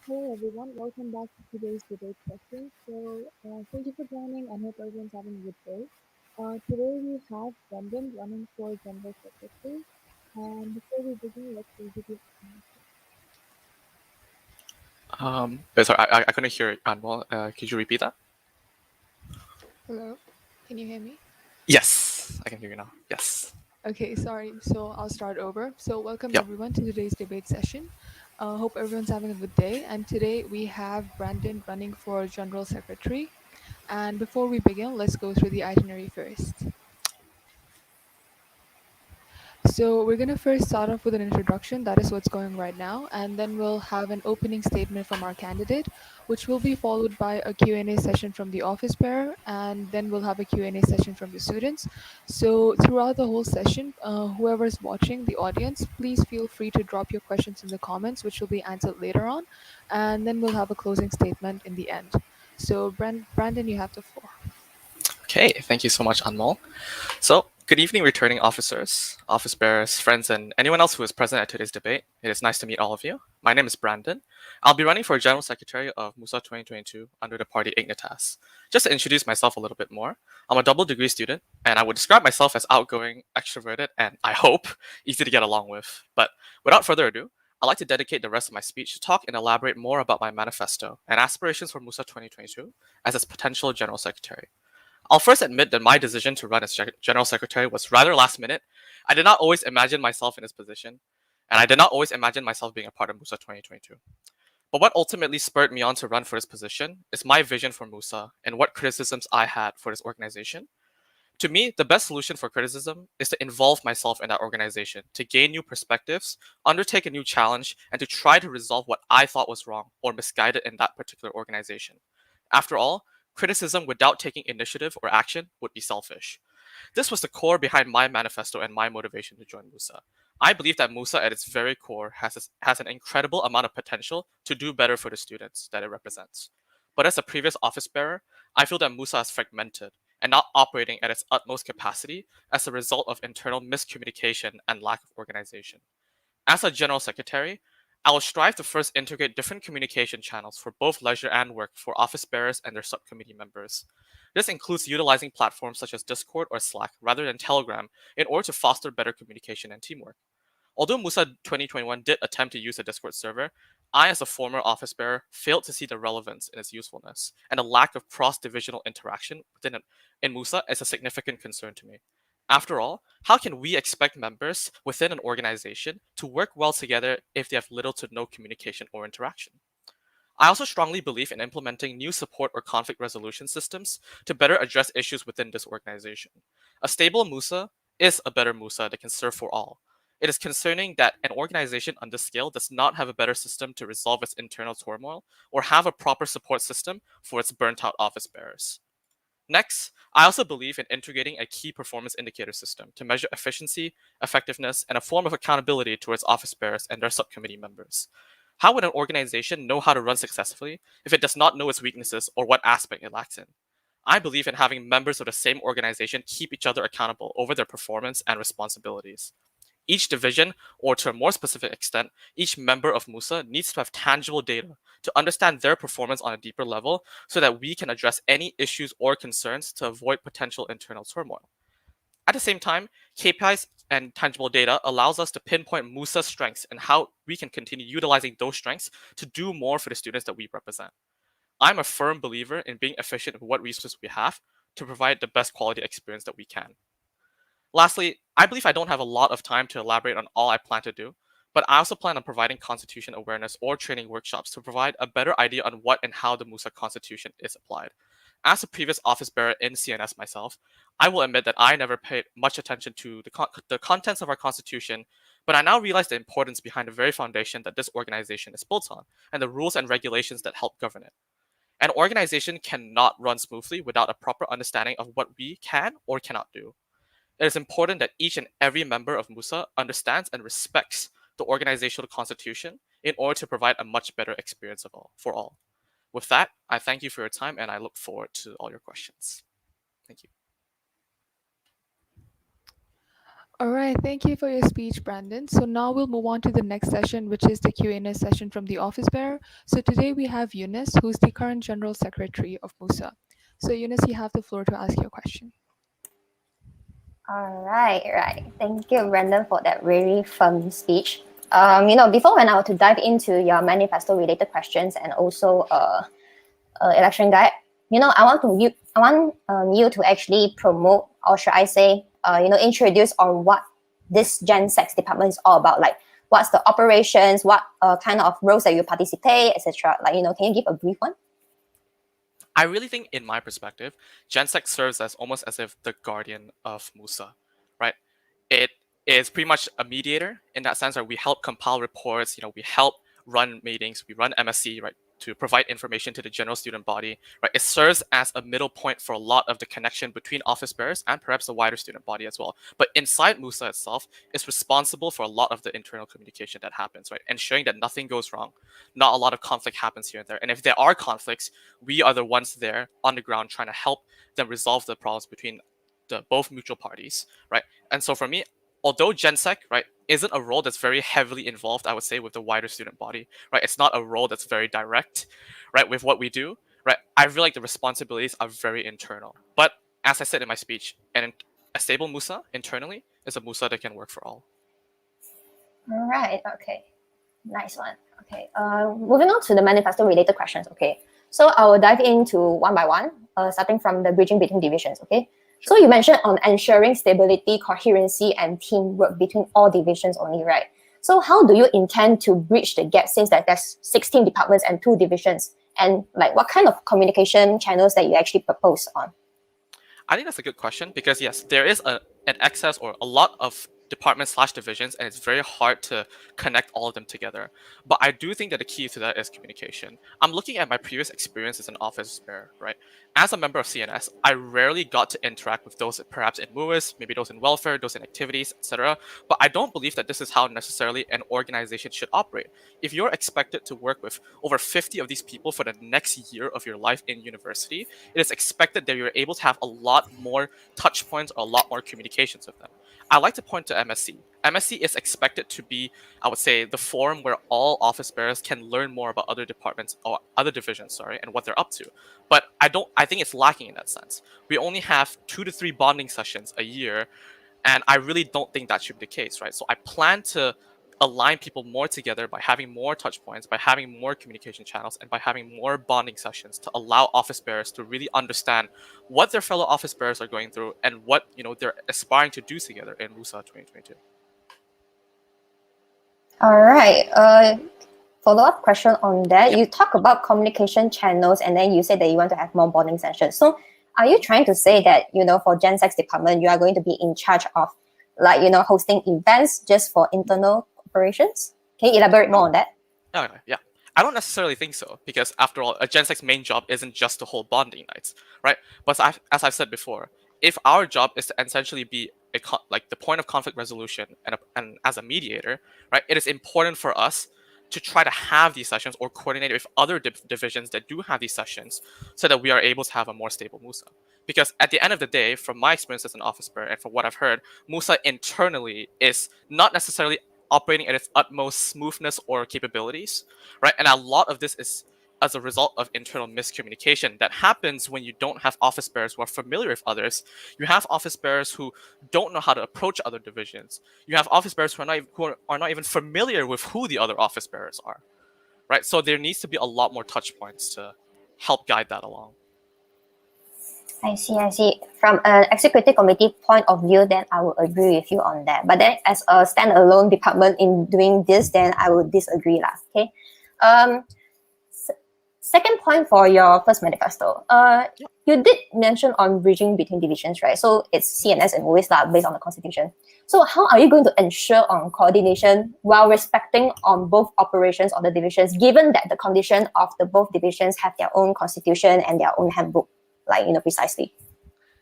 Hey everyone, welcome back to today's debate session. Thank you for joining and hope everyone's having a good day. Today we have Brendan running for General Secretary. And before we begin, let's review. Sorry, I couldn't hear it, Anmol. Could you repeat that? Hello, can you hear me? Yes, I can hear you now. Yes. Okay, sorry. So I'll start over. So welcome Yep. everyone to today's debate session. Hope everyone's having a good day. And today we have Brandon running for General Secretary. And before we begin, let's go through the itinerary first. So we're going to first start off with an introduction, that is what's going right now, and then we'll have an opening statement from our candidate, which will be followed by a Q&A session from the office bearer, and then we'll have a Q&A session from the students. So throughout the whole session, whoever's watching, the audience, please feel free to drop your questions in the comments, which will be answered later on, and then we'll have a closing statement in the end. So Brandon, you have the floor. Okay, thank you so much, Anmol. So, good evening, returning officers, office bearers, friends, and anyone else who is present at today's debate. It is nice to meet all of you. My name is Brandon. I'll be running for General Secretary of MUSA 2022 under the party Ignitas. Just to introduce myself a little bit more, I'm a double degree student, and I would describe myself as outgoing, extroverted, and I hope easy to get along with. But without further ado, I'd like to dedicate the rest of my speech to talk and elaborate more about my manifesto and aspirations for MUSA 2022 as its potential General Secretary. I'll first admit that my decision to run as General Secretary was rather last minute. I did not always imagine myself in this position, and I did not always imagine myself being a part of MUSA 2022. But what ultimately spurred me on to run for this position is my vision for MUSA and what criticisms I had for this organization. To me, the best solution for criticism is to involve myself in that organization, to gain new perspectives, undertake a new challenge, and to try to resolve what I thought was wrong or misguided in that particular organization. After all, criticism without taking initiative or action would be selfish. This was the core behind my manifesto and my motivation to join MUSA. I believe that MUSA at its very core has an incredible amount of potential to do better for the students that it represents. But as a previous office bearer, I feel that MUSA is fragmented and not operating at its utmost capacity as a result of internal miscommunication and lack of organization. As a general secretary, I will strive to first integrate different communication channels for both leisure and work for office bearers and their subcommittee members. This includes utilizing platforms such as Discord or Slack rather than Telegram in order to foster better communication and teamwork. Although Musa 2021 did attempt to use a Discord server, I, as a former office bearer, failed to see the relevance in its usefulness, and the lack of cross-divisional interaction in Musa is a significant concern to me. After all, how can we expect members within an organization to work well together if they have little to no communication or interaction? I also strongly believe in implementing new support or conflict resolution systems to better address issues within this organization. A stable MUSA is a better MUSA that can serve for all. It is concerning that an organization on this scale does not have a better system to resolve its internal turmoil or have a proper support system for its burnt out office bearers. Next, I also believe in integrating a key performance indicator system to measure efficiency, effectiveness, and a form of accountability towards office bearers and their subcommittee members. How would an organization know how to run successfully if it does not know its weaknesses or what aspect it lacks in? I believe in having members of the same organization keep each other accountable over their performance and responsibilities. Each division, or to a more specific extent, each member of MUSA needs to have tangible data to understand their performance on a deeper level so that we can address any issues or concerns to avoid potential internal turmoil. At the same time, KPIs and tangible data allows us to pinpoint MUSA's strengths and how we can continue utilizing those strengths to do more for the students that we represent. I'm a firm believer in being efficient with what resources we have to provide the best quality experience that we can. Lastly, I believe I don't have a lot of time to elaborate on all I plan to do, but I also plan on providing constitution awareness or training workshops to provide a better idea on what and how the MUSA constitution is applied. As a previous office bearer in CNS myself, I will admit that I never paid much attention to the contents of our constitution, but I now realize the importance behind the very foundation that this organization is built on and the rules and regulations that help govern it. An organization cannot run smoothly without a proper understanding of what we can or cannot do. It is important that each and every member of MUSA understands and respects the organizational constitution in order to provide a much better experience for all. With that, I thank you for your time and I look forward to all your questions. Thank you. All right, thank you for your speech, Brandon. So now we'll move on to the next session, which is the Q&A session from the office bearer. So today we have Eunice, who's the current General Secretary of MUSA. So Eunice, you have the floor to ask your question. All right, right. Thank you, Brandon, for that really firm speech. Before when I were to dive into your manifesto related questions and also election guide, I want you to actually promote, or should I say, introduce on what this Gen 6 department is all about. Like, what's the operations, what kind of roles that you participate, etc. Like, can you give a brief one? I really think, in my perspective, GenSec serves as almost as if the guardian of MUSA, right? It is pretty much a mediator in that sense, right? We help compile reports, we help run meetings, we run MSC, right, to provide information to the general student body, right? It serves as a middle point for a lot of the connection between office bearers and perhaps the wider student body as well. But inside MUSA itself, it's responsible for a lot of the internal communication that happens, right? Ensuring that nothing goes wrong, not a lot of conflict happens here and there. And if there are conflicts, we are the ones there on the ground trying to help them resolve the problems between the both mutual parties, right? And so for me, although GenSec, right, isn't a role that's very heavily involved, I would say, with the wider student body, right? It's not a role that's very direct, right, with what we do, right? I feel like the responsibilities are very internal. But as I said in my speech, a stable MUSA internally is a MUSA that can work for all. All right. Okay. Nice one. Okay. Moving on to the manifesto related questions. Okay. So I will dive into one by one, starting from the bridging between divisions. Okay. So you mentioned on ensuring stability, coherency, and teamwork between all divisions only, right? So how do you intend to bridge the gap since that there's 16 departments and 2 divisions? And like what kind of communication channels that you actually propose on? I think that's a good question because yes, there is an excess or a lot of departments/divisions, and it's very hard to connect all of them together. But I do think that the key to that is communication. I'm looking at my previous experience as an office bearer, right? As a member of CNS, I rarely got to interact with those perhaps in MUIS, maybe those in welfare, those in activities, etc. But I don't believe that this is how necessarily an organization should operate. If you're expected to work with over 50 of these people for the next year of your life in university, it is expected that you're able to have a lot more touch points or a lot more communications with them. I like to point to MSC. MSC is expected to be, I would say, the forum where all office bearers can learn more about other departments or other divisions, and what they're up to. But I think it's lacking in that sense. We only have 2 to 3 bonding sessions a year, and I really don't think that should be the case, right? So I plan to align people more together by having more touch points, by having more communication channels, and by having more bonding sessions to allow office bearers to really understand what their fellow office bearers are going through and what they're aspiring to do together in MUSA 2022. All right. Follow-up question on that. Yep. You talk about communication channels and then you say that you want to have more bonding sessions. So are you trying to say that, for Gen 6 department, you are going to be in charge of hosting events just for internal operations? Can you elaborate more on that? Okay, yeah. I don't necessarily think so, because after all, a Gen 6 main job isn't just to hold bonding nights, right? But as I've said before, if our job is to essentially be like the point of conflict resolution and as a mediator, right, it is important for us to try to have these sessions or coordinate with other divisions that do have these sessions so that we are able to have a more stable MUSA. Because at the end of the day, from my experience as an office bearer and from what I've heard, MUSA internally is not necessarily operating at its utmost smoothness or capabilities, right? And a lot of this is as a result of internal miscommunication that happens when you don't have office bearers who are familiar with others. You have office bearers who don't know how to approach other divisions. You have office bearers who are not even familiar with who the other office bearers are, right? So there needs to be a lot more touch points to help guide that along. I see. From an executive committee point of view, then I will agree with you on that. But then as a standalone department in doing this, then I will disagree lah. Okay. Second point for your first manifesto. You did mention on bridging between divisions, right? So it's CNS and MUIS based on the constitution. So how are you going to ensure on coordination while respecting on both operations of the divisions, given that the condition of the both divisions have their own constitution and their own handbook, precisely?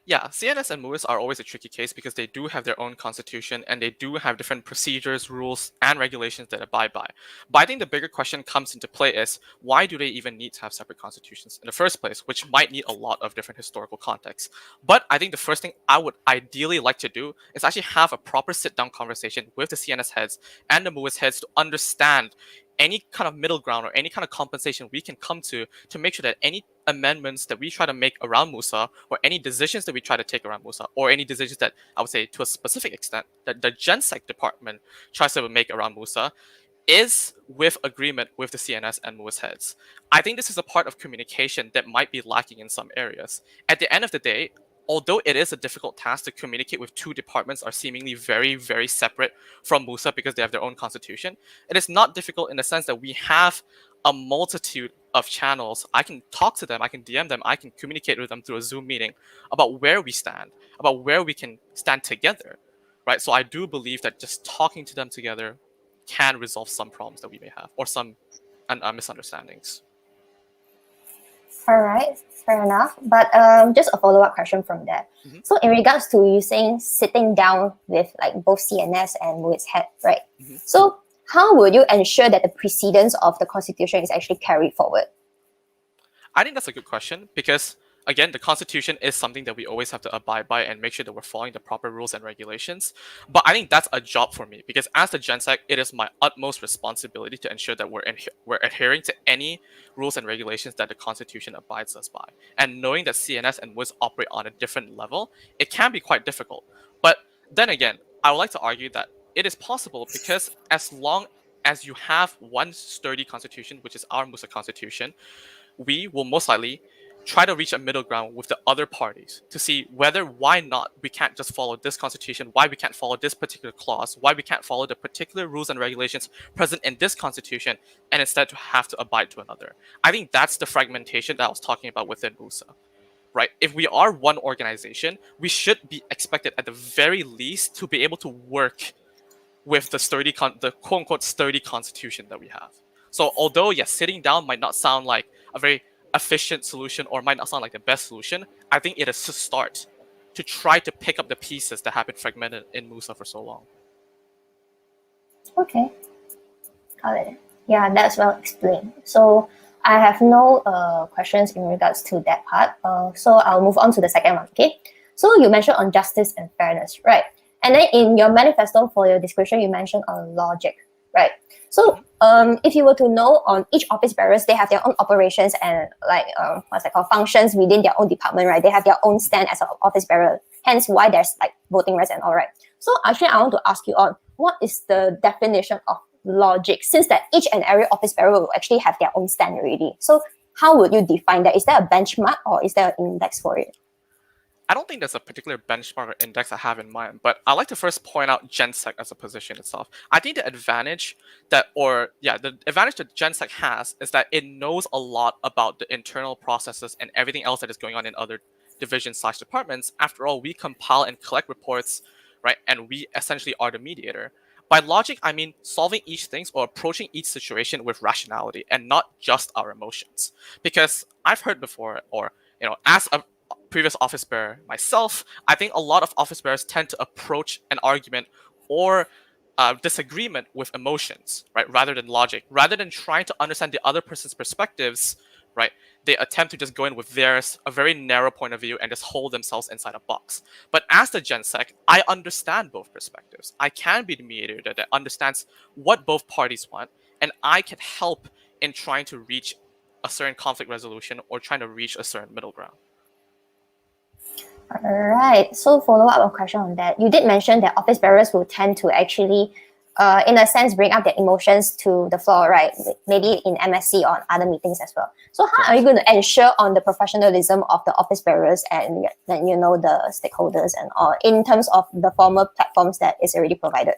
Yeah, CNS and MUIS are always a tricky case because they do have their own constitution and they do have different procedures, rules, and regulations that abide by. But I think the bigger question comes into play is why do they even need to have separate constitutions in the first place, which might need a lot of different historical context. But I think the first thing I would ideally like to do is actually have a proper sit-down conversation with the CNS heads and the MUIS heads to understand any kind of middle ground or any kind of compensation we can come to make sure that any amendments that we try to make around MUSA or any decisions that we try to take around MUSA or any decisions that I would say to a specific extent that the GenSec department tries to make around MUSA is with agreement with the CNS and MUIS heads. I think this is a part of communication that might be lacking in some areas. At the end of the day, although it is a difficult task to communicate with two departments are seemingly very, very separate from MUSA because they have their own constitution, it is not difficult in the sense that we have a multitude of channels. I can talk to them, I can DM them, I can communicate with them through a Zoom meeting about where we stand, about where we can stand together, right? So I do believe that just talking to them together can resolve some problems that we may have or some misunderstandings. All right, fair enough. But just a follow-up question from that. Mhm. So in regards to you saying sitting down with like both CNS and MUIS head, right? Mhm. So how would you ensure that the precedence of the constitution is actually carried forward? I think that's a good question because, again, the Constitution is something that we always have to abide by and make sure that we're following the proper rules and regulations. But I think that's a job for me because, as the GenSec, it is my utmost responsibility to ensure that we're adhering to any rules and regulations that the Constitution abides us by. And knowing that CNS and WIS operate on a different level, it can be quite difficult. But then again, I would like to argue that it is possible because as long as you have one sturdy constitution, which is our MUSA constitution, we will most likely try to reach a middle ground with the other parties to see whether why not we can't just follow this constitution, why we can't follow this particular clause, why we can't follow the particular rules and regulations present in this constitution and instead to have to abide to another. I think that's the fragmentation that I was talking about within MUSA. Right? If we are one organization, we should be expected at the very least to be able to work with the quote unquote sturdy constitution that we have. So although yes, sitting down might not sound like a very efficient solution or might not sound like the best solution, I think it is to start to try to pick up the pieces that have been fragmented in MUSA for so long. Okay, got it. Yeah, that's well explained. So I have no questions in regards to that part. So I'll move on to the second one. Okay. So you mentioned on justice and fairness, right? And then in your manifesto for your description, you mentioned on logic, right? So if you were to know on each office bearers, they have their own operations and like what's that called, functions within their own department, right? They have their own stand as an office bearer. Hence why there's like voting rights and all, right? So actually, I want to ask you on what is the definition of logic, since that each and every office bearer will actually have their own stand already. So how would you define that? Is there a benchmark or is there an index for it? I don't think there's a particular benchmark or index I have in mind, but I'd like to first point out GenSec as a position itself. I think the advantage that GenSec has is that it knows a lot about the internal processes and everything else that is going on in other divisions/departments. After all, we compile and collect reports, right? And we essentially are the mediator. By logic, I mean solving each thing or approaching each situation with rationality and not just our emotions. Because I've heard before, or as a previous office bearer myself, I think a lot of office bearers tend to approach an argument or disagreement with emotions, right, rather than logic. Rather than trying to understand the other person's perspectives, right, they attempt to just go in with theirs, a very narrow point of view, and just hold themselves inside a box. But as the GenSec, I understand both perspectives. I can be the mediator that understands what both parties want, and I can help in trying to reach a certain conflict resolution or trying to reach a certain middle ground. All right. So follow up a question on that. You did mention that office bearers will tend to actually, in a sense, bring up their emotions to the floor, right? Maybe in MSC or other meetings as well. So how are you going to ensure on the professionalism of the office bearers and then the stakeholders and all in terms of the formal platforms that is already provided?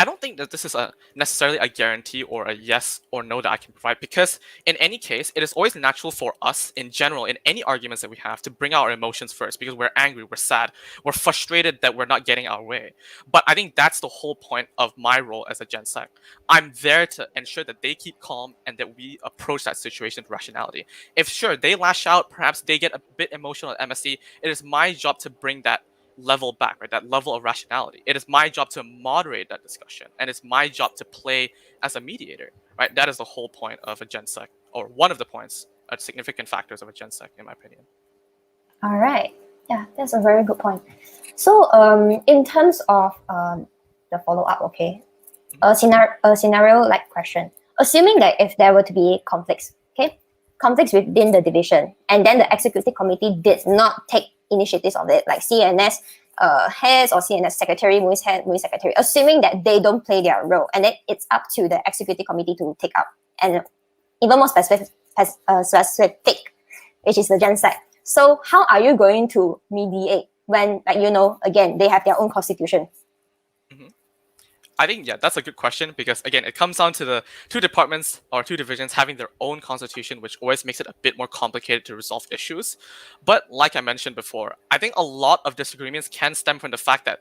I don't think that this is a necessarily a guarantee or a yes or no that I can provide, because in any case, it is always natural for us in general in any arguments that we have to bring out our emotions first, because we're angry, we're sad, we're frustrated that we're not getting our way. But I think that's the whole point of my role as a Gen Sec. I'm there to ensure that they keep calm and that we approach that situation with rationality. If sure they lash out, perhaps they get a bit emotional at MSC, it is my job to bring that level back, right? That level of rationality. It is my job to moderate that discussion, and it's my job to play as a mediator, right? That is the whole point of a Gen Sec, or one of the points, significant factors of a Gen Sec, in my opinion. All right. Yeah, that's a very good point. So, in terms of the follow up, okay, a scenario like question. Assuming that if there were to be conflicts, okay, conflicts within the division, and then the executive committee did not take initiatives of it, like CNS heads or CNS secretary, MUIS head, MUIS secretary, assuming that they don't play their role, and then it's up to the executive committee to take up, and even more specific, which is the Gen Sec. So how are you going to mediate when, like, again, they have their own constitution? I think, yeah, that's a good question, because again, it comes down to the two departments or two divisions having their own constitution, which always makes it a bit more complicated to resolve issues. But like I mentioned before, I think a lot of disagreements can stem from the fact that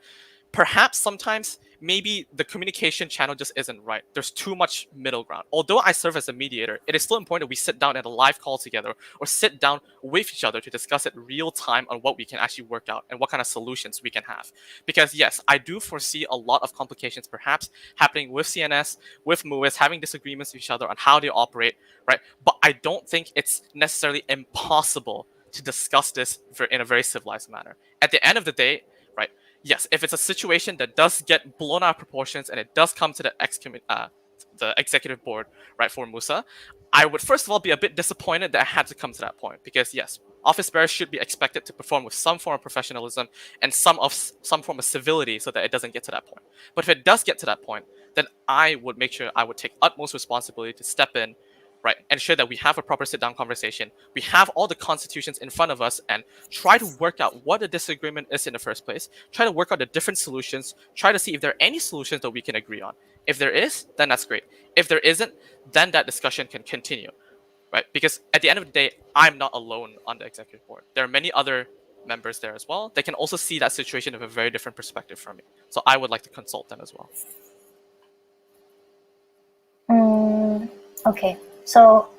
perhaps sometimes maybe the communication channel just isn't right. There's too much middle ground. Although I serve as a mediator, it is still important that we sit down at a live call together or sit down with each other to discuss it real time on what we can actually work out and what kind of solutions we can have. Because yes, I do foresee a lot of complications perhaps happening with CNS, with MUIS, having disagreements with each other on how they operate, right? But I don't think it's necessarily impossible to discuss this in a very civilized manner. At the end of the day, right, yes, if it's a situation that does get blown out of proportions and it does come to the executive board, right, for MUSA, I would first of all be a bit disappointed that I had to come to that point, because yes, office bearers should be expected to perform with some form of professionalism and some form of civility so that it doesn't get to that point. But if it does get to that point, then I would make sure I would take utmost responsibility to step in, right, ensure that we have a proper sit-down conversation, we have all the constitutions in front of us, and try to work out what the disagreement is in the first place, try to work out the different solutions, try to see if there are any solutions that we can agree on. If there is, then that's great. If there isn't, then that discussion can continue, right? Because at the end of the day, I'm not alone on the executive board. There are many other members there as well. They can also see that situation with a very different perspective from me. So I would like to consult them as well. Okay, so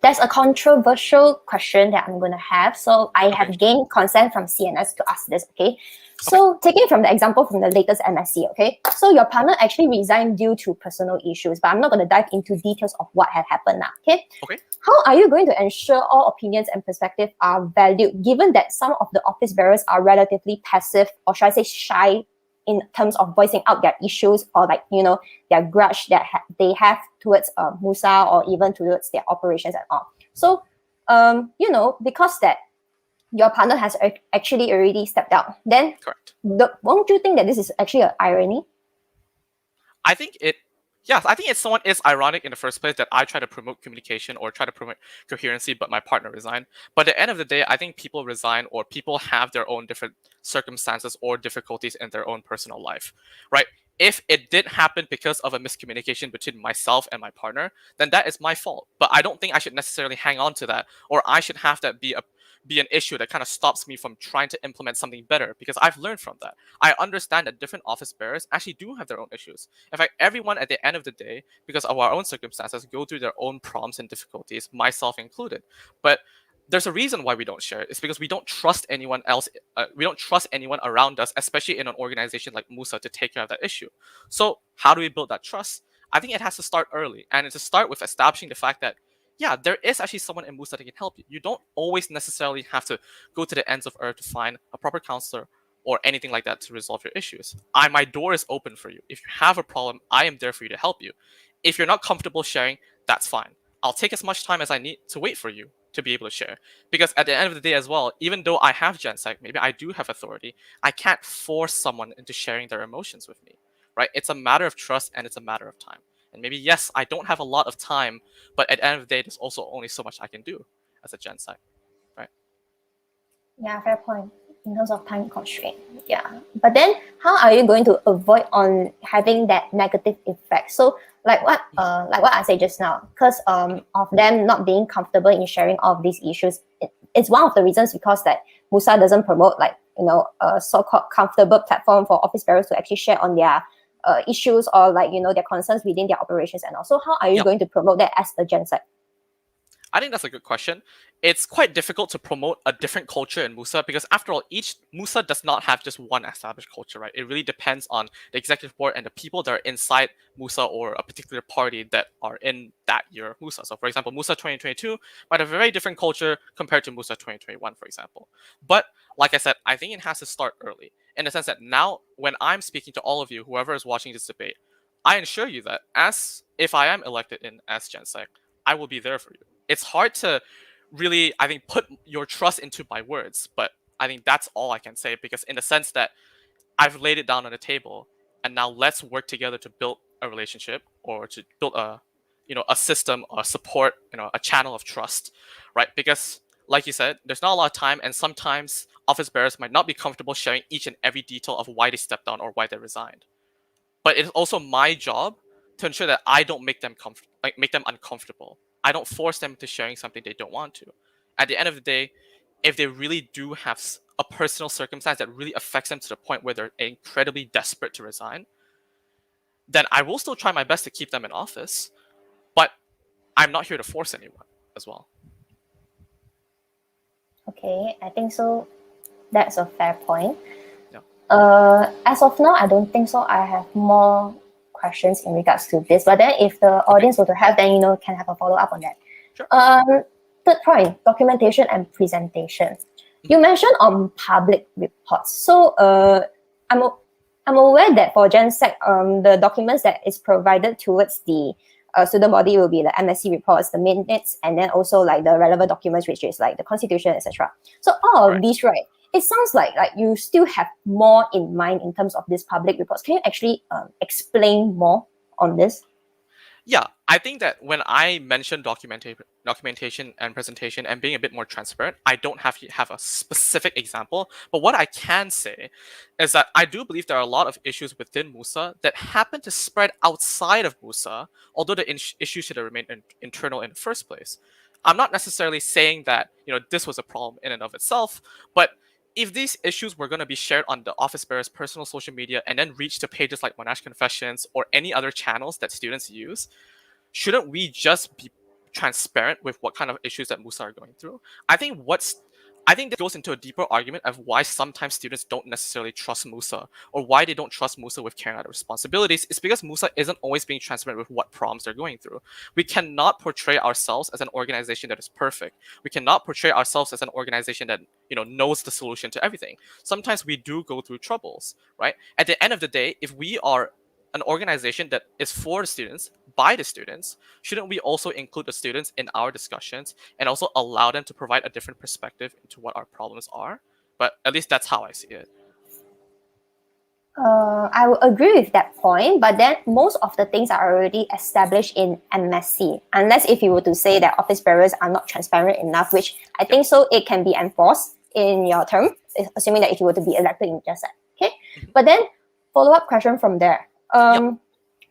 there's a controversial question that I'm going to have. So I Okay. have gained consent from CNS to ask this, okay? So taking from the example from the latest MSC, okay? So your partner actually resigned due to personal issues, but I'm not going to dive into details of what had happened now, okay? Okay. How are you going to ensure all opinions and perspectives are valued, given that some of the office bearers are relatively passive, or should I say shy, in terms of voicing out their issues, or like, their grudge that they have towards MUSA, or even towards their operations and all. So, because that your partner has actually already stepped down, then Correct. won't you think that this is actually an irony? I think it's somewhat is ironic in the first place that I try to promote communication or try to promote coherency, but my partner resigned. But at the end of the day, I think people resign, or people have their own different circumstances or difficulties in their own personal life, right? If it did happen because of a miscommunication between myself and my partner, then that is my fault. But I don't think I should necessarily hang on to that, or I should have that be an issue that kind of stops me from trying to implement something better, because I've learned from that. I understand that different office bearers actually do have their own issues. In fact, everyone at the end of the day, because of our own circumstances, go through their own problems and difficulties, myself included. But there's a reason why we don't share it. It's because we don't trust anyone else. We don't trust anyone around us, especially in an organization like MUSA, to take care of that issue. So how do we build that trust? I think it has to start early, and it's to start with establishing the fact that, yeah, there is actually someone in MUSA that can help you. You don't always necessarily have to go to the ends of earth to find a proper counselor or anything like that to resolve your issues. My door is open for you. If you have a problem, I am there for you to help you. If you're not comfortable sharing, that's fine. I'll take as much time as I need to wait for you to be able to share. Because at the end of the day as well, even though I have GenSec, maybe I do have authority, I can't force someone into sharing their emotions with me, right? It's a matter of trust, and it's a matter of time. And maybe, yes, I don't have a lot of time, but at the end of the day, there's also only so much I can do as a Gen Sec, right? Yeah, fair point. in terms of time constraint. Yeah, but then how are you going to avoid on having that negative effect? So like what I said just now, because of them not being comfortable in sharing all of these issues, it's one of the reasons because that MUSA doesn't promote like a so-called comfortable platform for office bearers to actually share on their issues or like their concerns within their operations. And also, how are you Yep. going to promote that as a Gen Z? I think that's a good question. It's quite difficult to promote a different culture in MUSA because, after all, each MUSA does not have just one established culture, right? It really depends on the executive board and the people that are inside MUSA or a particular party that are in that year of MUSA. So, for example, MUSA 2022 might have a very different culture compared to MUSA 2021, for example. But like I said, I think it has to start early in the sense that now, when I'm speaking to all of you, whoever is watching this debate, I assure you that as if I am elected in as GenSec, I will be there for you. It's hard to really, I think, put your trust into my words, but I think that's all I can say because, in the sense that I've laid it down on the table, and now let's work together to build a relationship or to build a system, a support, a channel of trust, right? Because, like you said, there's not a lot of time, and sometimes office bearers might not be comfortable sharing each and every detail of why they stepped down or why they resigned. But it's also my job to ensure that I don't make them make them uncomfortable. I don't force them to sharing something they don't want to. At the end of the day, if they really do have a personal circumstance that really affects them to the point where they're incredibly desperate to resign, then I will still try my best to keep them in office. But I'm not here to force anyone as well. Okay, I think so. That's a fair point. Yeah. As of now, I don't think so. I have more questions in regards to this, but then if the audience were to have, then can have a follow up on that. Sure. Third point: documentation and presentation. You mentioned on public reports. So I'm aware that for GenSec, the documents that is provided towards the student body will be the MSc reports, the minutes, and then also like the relevant documents, which is like the constitution, etc. So all of these, right? It sounds like you still have more in mind in terms of these public reports. Can you actually explain more on this? Yeah, I think that when I mention documentation and presentation and being a bit more transparent, I don't have to have a specific example. But what I can say is that I do believe there are a lot of issues within MUSA that happen to spread outside of MUSA, although the issues should have remained internal in the first place. I'm not necessarily saying that this was a problem in and of itself, but if these issues were going to be shared on the office bearer's personal social media and then reach to pages like Monash Confessions or any other channels that students use, shouldn't we just be transparent with what kind of issues that MUSA are going through? I think this goes into a deeper argument of why sometimes students don't necessarily trust MUSA or why they don't trust MUSA with carrying out their responsibilities. It's because MUSA isn't always being transparent with what problems they're going through. We cannot portray ourselves as an organization that is perfect. We cannot portray ourselves as an organization that knows the solution to everything. Sometimes we do go through troubles, right? At the end of the day, if we are an organization that is for the students, by the students, shouldn't we also include the students in our discussions and also allow them to provide a different perspective into what our problems are? But at least that's how I see it. I will agree with that point, but then most of the things are already established in MSc, unless if you were to say that office bearers are not transparent enough, which I think so it can be enforced in your term, assuming that if you were to be elected in just that. Okay, but then follow-up question from there.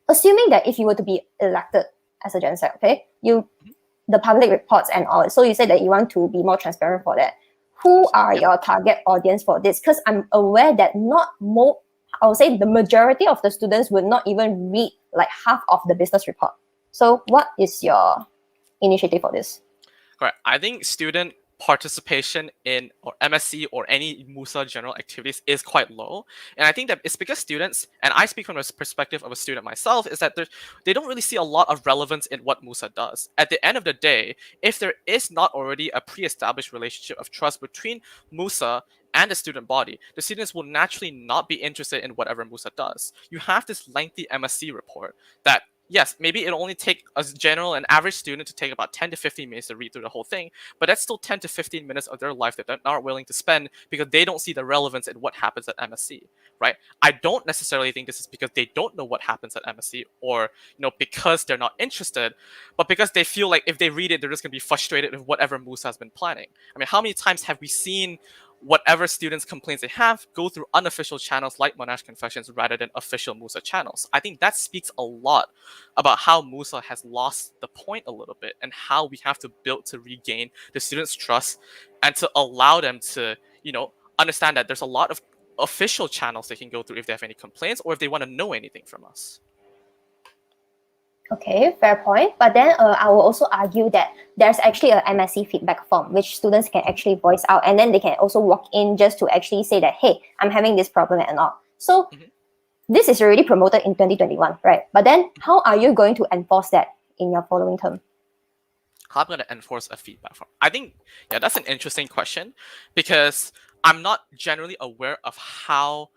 Assuming that if you were to be elected as a GenSec, okay, the public reports and all, so you said that you want to be more transparent for that. Who are your target audience for this? Because I'm aware that I would say the majority of the students would not even read like half of the business report. So what is your initiative for this? Correct. I think student participation in or MSc or any MUSA general activities is quite low. And I think that it's because students, and I speak from the perspective of a student myself, is that they don't really see a lot of relevance in what MUSA does. At the end of the day, if there is not already a pre-established relationship of trust between MUSA and the student body, the students will naturally not be interested in whatever MUSA does. You have this lengthy MSc report that, yes, maybe it'll only take an average student to take about 10 to 15 minutes to read through the whole thing, but that's still 10 to 15 minutes of their life that they're not willing to spend because they don't see the relevance in what happens at MSc, right? I don't necessarily think this is because they don't know what happens at MSc or, because they're not interested, but because they feel like if they read it, they're just going to be frustrated with whatever MUSA has been planning. I mean, how many times have we seen whatever students' complaints they have go through unofficial channels like Monash Confessions rather than official MUSA channels. I think that speaks a lot about how MUSA has lost the point a little bit and how we have to build to regain the students' trust and to allow them to, understand that there's a lot of official channels they can go through if they have any complaints or if they want to know anything from us. Okay, fair point. But then I will also argue that there's actually a MSc feedback form which students can actually voice out, and then they can also walk in just to actually say that, hey, I'm having this problem and all. So this is already promoted in 2021, right? But then how are you going to enforce that in your following term? How I'm going to enforce a feedback form? I think, that's an interesting question because I'm not generally aware of how,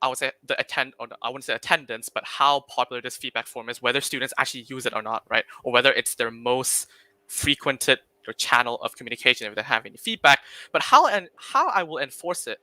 I would say I wouldn't say attendance, but how popular this feedback form is, whether students actually use it or not, right? Or whether it's their most frequented channel of communication if they have any feedback. But how I will enforce it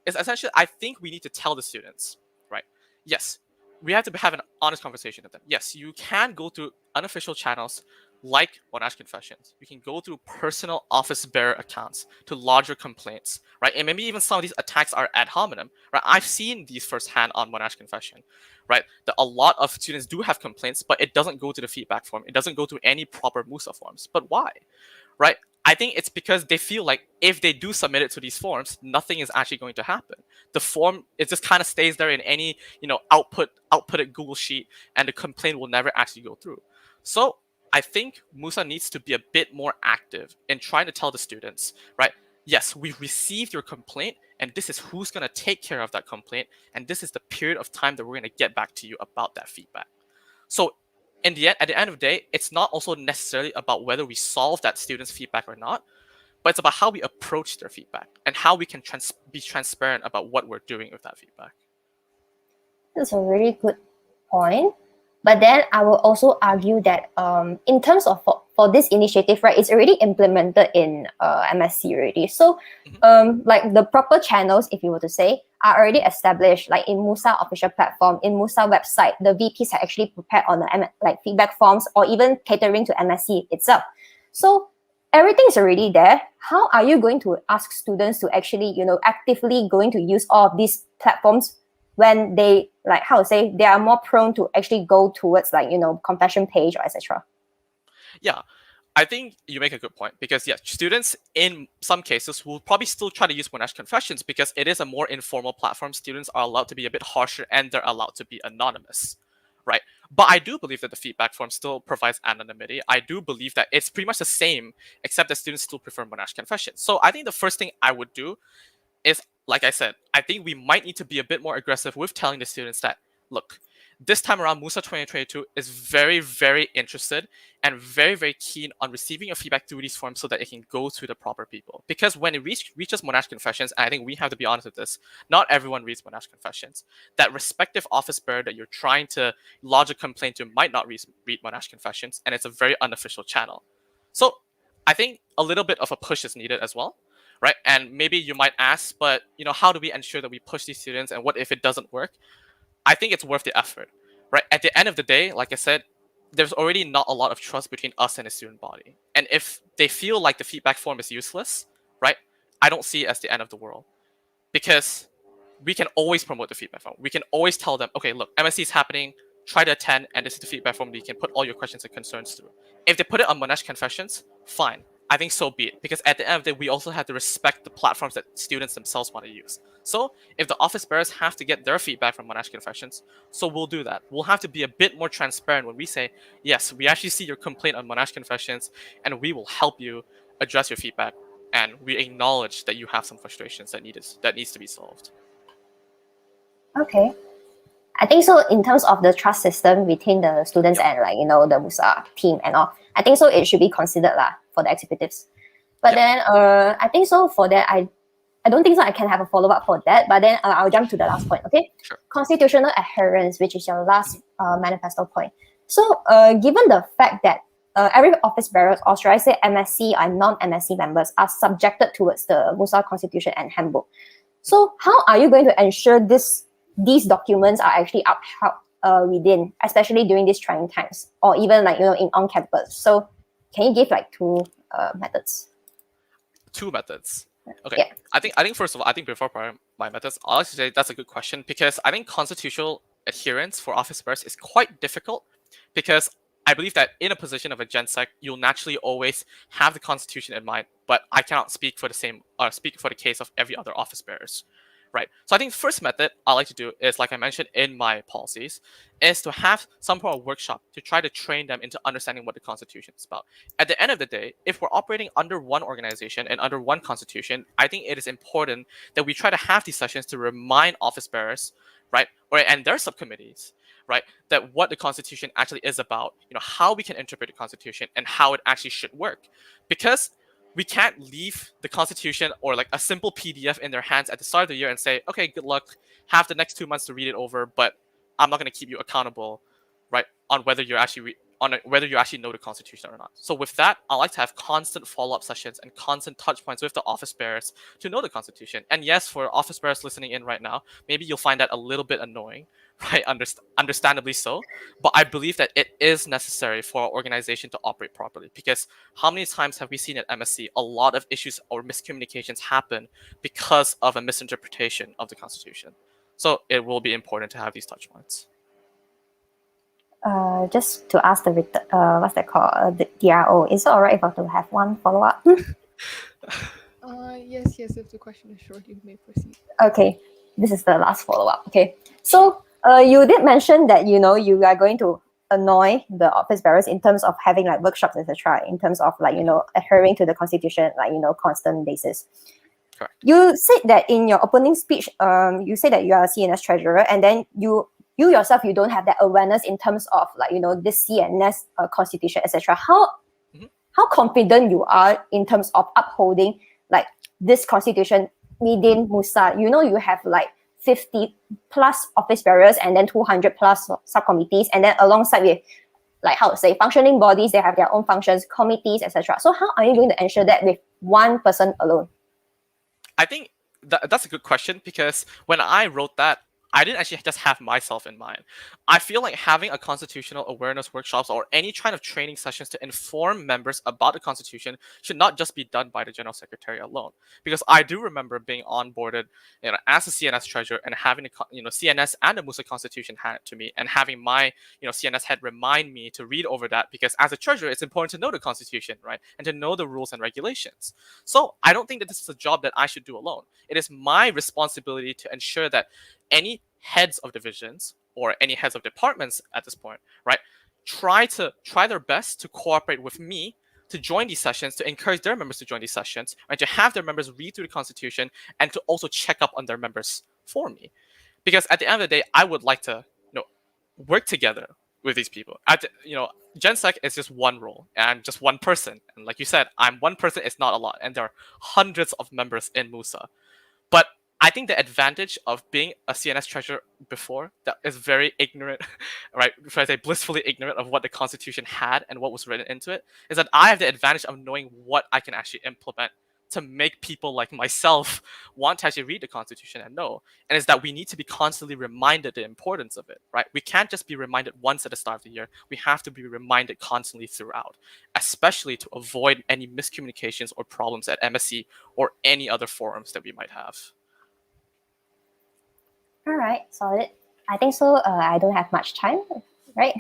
is essentially, I think we need to tell the students, right? Yes, we have to have an honest conversation with them. Yes, you can go through unofficial channels like Monash Confessions. You can go through personal office bearer accounts to lodge your complaints, right? And maybe even some of these attacks are ad hominem, right? I've seen these firsthand on Monash Confession, right? That a lot of students do have complaints, but it doesn't go to the feedback form. It doesn't go to any proper MUSA forms. But why, right? I think it's because they feel like if they do submit it to these forms, nothing is actually going to happen. The form, it just kind of stays there in any, outputted Google sheet, and the complaint will never actually go through. So I think MUSA needs to be a bit more active in trying to tell the students, right? Yes, we've received your complaint, and this is who's going to take care of that complaint, and this is the period of time that we're going to get back to you about that feedback. So at the end of the day, it's not also necessarily about whether we solve that student's feedback or not, but it's about how we approach their feedback and how we can be transparent about what we're doing with that feedback. That's a really good point. But then I will also argue that in terms of for this initiative, right, it's already implemented in MSc already. So like the proper channels, if you were to say, are already established, like in MUSA official platform, in MUSA website, the VPs have actually prepared on the like feedback forms or even catering to MSc itself. So everything is already there. How are you going to ask students to actually, actively going to use all of these platforms when they, like, how to say, they are more prone to actually go towards, like, confession page or etc.? Yeah, I think you make a good point because, yes, students in some cases will probably still try to use Monash Confessions because it is a more informal platform. Students are allowed to be a bit harsher and they're allowed to be anonymous, right? But I do believe that the feedback form still provides anonymity. I do believe that it's pretty much the same, except that students still prefer Monash Confessions. So I think the first thing I would do is, like I said, I think we might need to be a bit more aggressive with telling the students that, look, this time around, MUSA 2022 is very, very interested and very, very keen on receiving your feedback through these forms so that it can go to the proper people. Because when it reaches Monash Confessions, and I think we have to be honest with this, not everyone reads Monash Confessions. That respective office bearer that you're trying to lodge a complaint to might not read Monash Confessions, and it's a very unofficial channel. So I think a little bit of a push is needed as well, right? And maybe you might ask, but how do we ensure that we push these students, and what if it doesn't work? I think it's worth the effort, right? At the end of the day, like I said, there's already not a lot of trust between us and the student body. And if they feel like the feedback form is useless, right, I don't see it as the end of the world. Because we can always promote the feedback form. We can always tell them, okay, look, MSc is happening, try to attend, and this is the feedback form that you can put all your questions and concerns through. If they put it on Monash Confessions, fine. I think so be it. Because at the end of the day, we also have to respect the platforms that students themselves want to use. So if the office bearers have to get their feedback from Monash Confessions, so we'll do that. We'll have to be a bit more transparent when we say, yes, we actually see your complaint on Monash Confessions, and we will help you address your feedback, and we acknowledge that you have some frustrations that needs to be solved. Okay. I think so in terms of the trust system between the students and, like, the MUSA team and all, I think so it should be considered for the executives. But then I think so for that, I don't think so I can have a follow-up for that, but then I'll jump to the last point, okay? Sure. Constitutional adherence, which is your last manifesto point. So given the fact that every office bearer, or should I say MSc and non-MSc members, are subjected towards the MUSA Constitution and Handbook. So how are you going to ensure these documents are actually upheld within, especially during these trying times, or even, like, in on-campus? So can you give, like, two methods? Two methods. Okay. Yeah. I think first of all, I think before my methods, I'll actually say that's a good question because I think constitutional adherence for office bearers is quite difficult because I believe that in a position of a gensec, you'll naturally always have the constitution in mind, but I cannot speak for the same or speak for the case of every other office bearers. Right. So I think the first method I like to do is like I mentioned in my policies, is to have some sort of workshop to try to train them into understanding what the constitution is about. At the end of the day, if we're operating under one organization and under one constitution, I think it is important that we try to have these sessions to remind office bearers, right, or and their subcommittees, right, that what the constitution actually is about, how we can interpret the constitution and how it actually should work. Because we can't leave the constitution or like a simple PDF in their hands at the start of the year and say, okay, good luck, have the next 2 months to read it over, but I'm not going to keep you accountable, right, on whether you're actually whether you actually know the constitution or not. So with that, I like to have constant follow-up sessions and constant touch points with the office bearers to know the constitution. And yes, for office bearers listening in right now, maybe you'll find that a little bit annoying, right? Understandably so. But I believe that it is necessary for our organization to operate properly because how many times have we seen at MSC a lot of issues or miscommunications happen because of a misinterpretation of the constitution? So it will be important to have these touch points. Just to ask the what's that called? The DRO. Is it alright if I to have one follow up? Yes, if the question is short, you may proceed. Okay, this is the last follow up. Okay, so you did mention that you are going to annoy the office bearers in terms of having like workshops, etc. In terms of like adhering to the constitution, like constant basis. Correct. You said that in your opening speech, you said that you are a CNS treasurer, and then you yourself you don't have that awareness in terms of like this CNS constitution, etc. How confident you are in terms of upholding like this constitution within MUSA? You have like 50 plus office bearers and then 200 plus subcommittees, and then alongside with like how to say functioning bodies, they have their own functions, committees, etc. So how are you going to ensure that with one person alone? I think that's a good question because when I wrote that, I didn't actually just have myself in mind. I feel like having a constitutional awareness workshops or any kind of training sessions to inform members about the constitution should not just be done by the general secretary alone. Because I do remember being onboarded, as a CNS treasurer and having the CNS and the MUSA constitution handed to me, and having my CNS head remind me to read over that because as a treasurer, it's important to know the constitution, right, and to know the rules and regulations. So I don't think that this is a job that I should do alone. It is my responsibility to ensure that any heads of divisions or any heads of departments at this point, right, try their best to cooperate with me to join these sessions, to encourage their members to join these sessions, and to have their members read through the constitution and to also check up on their members for me. Because at the end of the day, I would like to work together with these people. GenSec is just one role and just one person. And like you said, I'm one person, it's not a lot. And there are hundreds of members in MUSA. But I think the advantage of being a CNS treasurer before that is very ignorant, right? If I say blissfully ignorant of what the Constitution had and what was written into it, is that I have the advantage of knowing what I can actually implement to make people like myself want to actually read the Constitution and know. And is that we need to be constantly reminded the importance of it, right? We can't just be reminded once at the start of the year. We have to be reminded constantly throughout, especially to avoid any miscommunications or problems at MSC or any other forums that we might have. All right, solid. I think so. I don't have much time, right?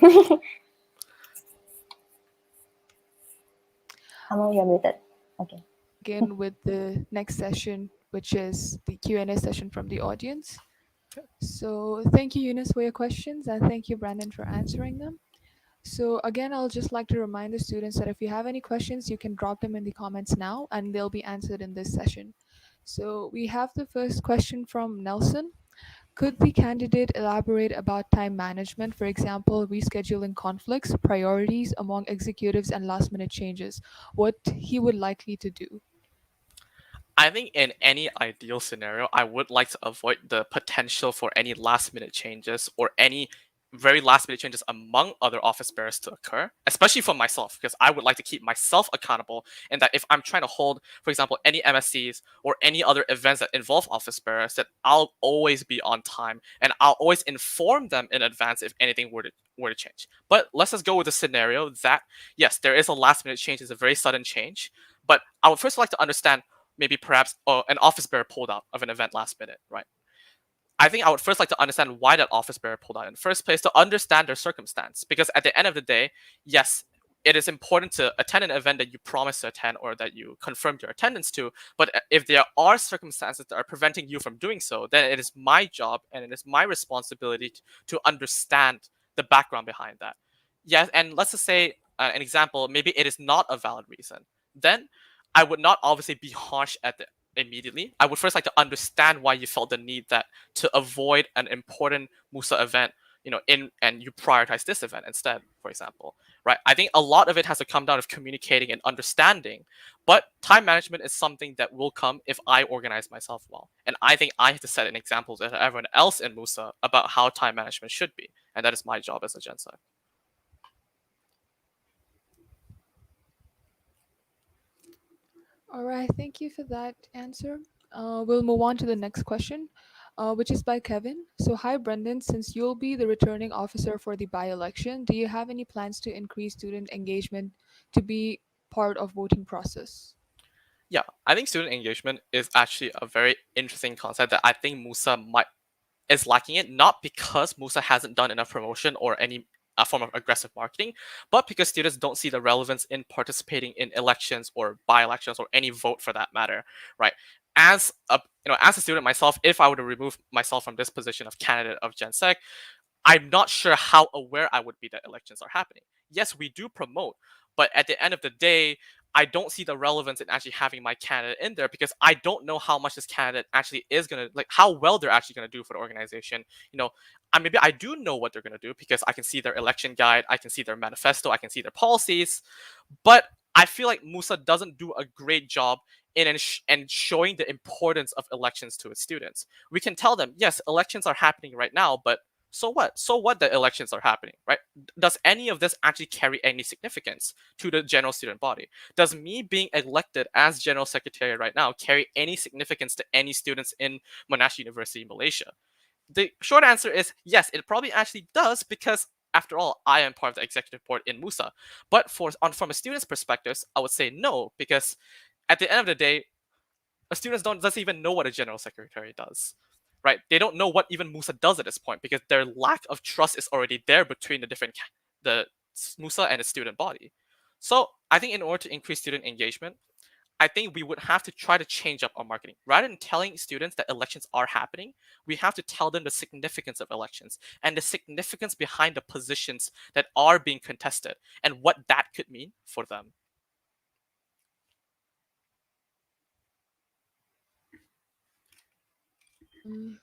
Hello, you're muted. Okay. Begin with the next session, which is the Q&A session from the audience. So thank you, Eunice, for your questions, and thank you, Brandon, for answering them. So again, I'll just like to remind the students that if you have any questions, you can drop them in the comments now, and they'll be answered in this session. So we have the first question from Nelson. Could the candidate elaborate about time management, for example, rescheduling conflicts, priorities among executives, and last-minute changes, what he would likely to do? I think in any ideal scenario, I would like to avoid the potential for any last minute changes or any very last minute changes among other office bearers to occur, especially for myself, because I would like to keep myself accountable. And that if I'm trying to hold, for example, any MSCs or any other events that involve office bearers, that I'll always be on time and I'll always inform them in advance if anything were to change. But let's just go with the scenario that yes, there is a last minute change, it's a very sudden change. But I would first like to understand maybe perhaps an office bearer pulled out of an event last minute, right? I think I would first like to understand why that office bearer pulled out in the first place, to understand their circumstance. Because at the end of the day, yes, it is important to attend an event that you promised to attend or that you confirmed your attendance to. But if there are circumstances that are preventing you from doing so, then it is my job and it is my responsibility to understand the background behind that. Yes, and let's just say an example, maybe it is not a valid reason. Then I would not obviously be harsh at the immediately. I would first like to understand why you felt the need that to avoid an important MUSA event, in and you prioritize this event instead, for example, right? I think a lot of it has to come down of communicating and understanding, but time management is something that will come if I organize myself well. And I think I have to set an example to everyone else in MUSA about how time management should be, and that is my job as a Gen Sci. All right, thank you for that answer. We'll move on to the next question, which is by Kevin. So, hi, Brendan. Since you'll be the returning officer for the by election, do you have any plans to increase student engagement to be part of voting process? Yeah, I think student engagement is actually a very interesting concept that I think MUSA might is lacking it, not because MUSA hasn't done enough promotion or any form of aggressive marketing, but because students don't see the relevance in participating in elections or by-elections or any vote for that matter, right? As a student myself, if I were to remove myself from this position of candidate of GenSec, I'm not sure how aware I would be that elections are happening. Yes, we do promote, but at the end of the day, I don't see the relevance in actually having my candidate in there because I don't know how much this candidate actually is gonna like how well they're actually gonna do for the organization. Maybe I do know what they're gonna do because I can see their election guide, I can see their manifesto, I can see their policies, but I feel like Musa doesn't do a great job in showing the importance of elections to its students. We can tell them, yes, elections are happening right now, but so what? So what that elections are happening, right? Does any of this actually carry any significance to the general student body? Does me being elected as general secretary right now carry any significance to any students in Monash University, Malaysia? The short answer is yes, it probably actually does because after all, I am part of the executive board in MUSA. But from a student's perspective, I would say no, because at the end of the day, students doesn't even know what a general secretary does, right? They don't know what even Musa does at this point because their lack of trust is already there between the Musa and the student body. So I think in order to increase student engagement, I think we would have to try to change up our marketing. Rather than telling students that elections are happening, we have to tell them the significance of elections and the significance behind the positions that are being contested and what that could mean for them. Mm,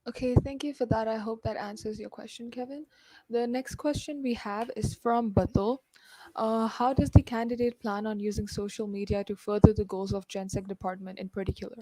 okay, thank you for that. I hope that answers your question, Kevin. The next question we have is from Batul. How does the candidate plan on using social media to further the goals of GenSec department in particular?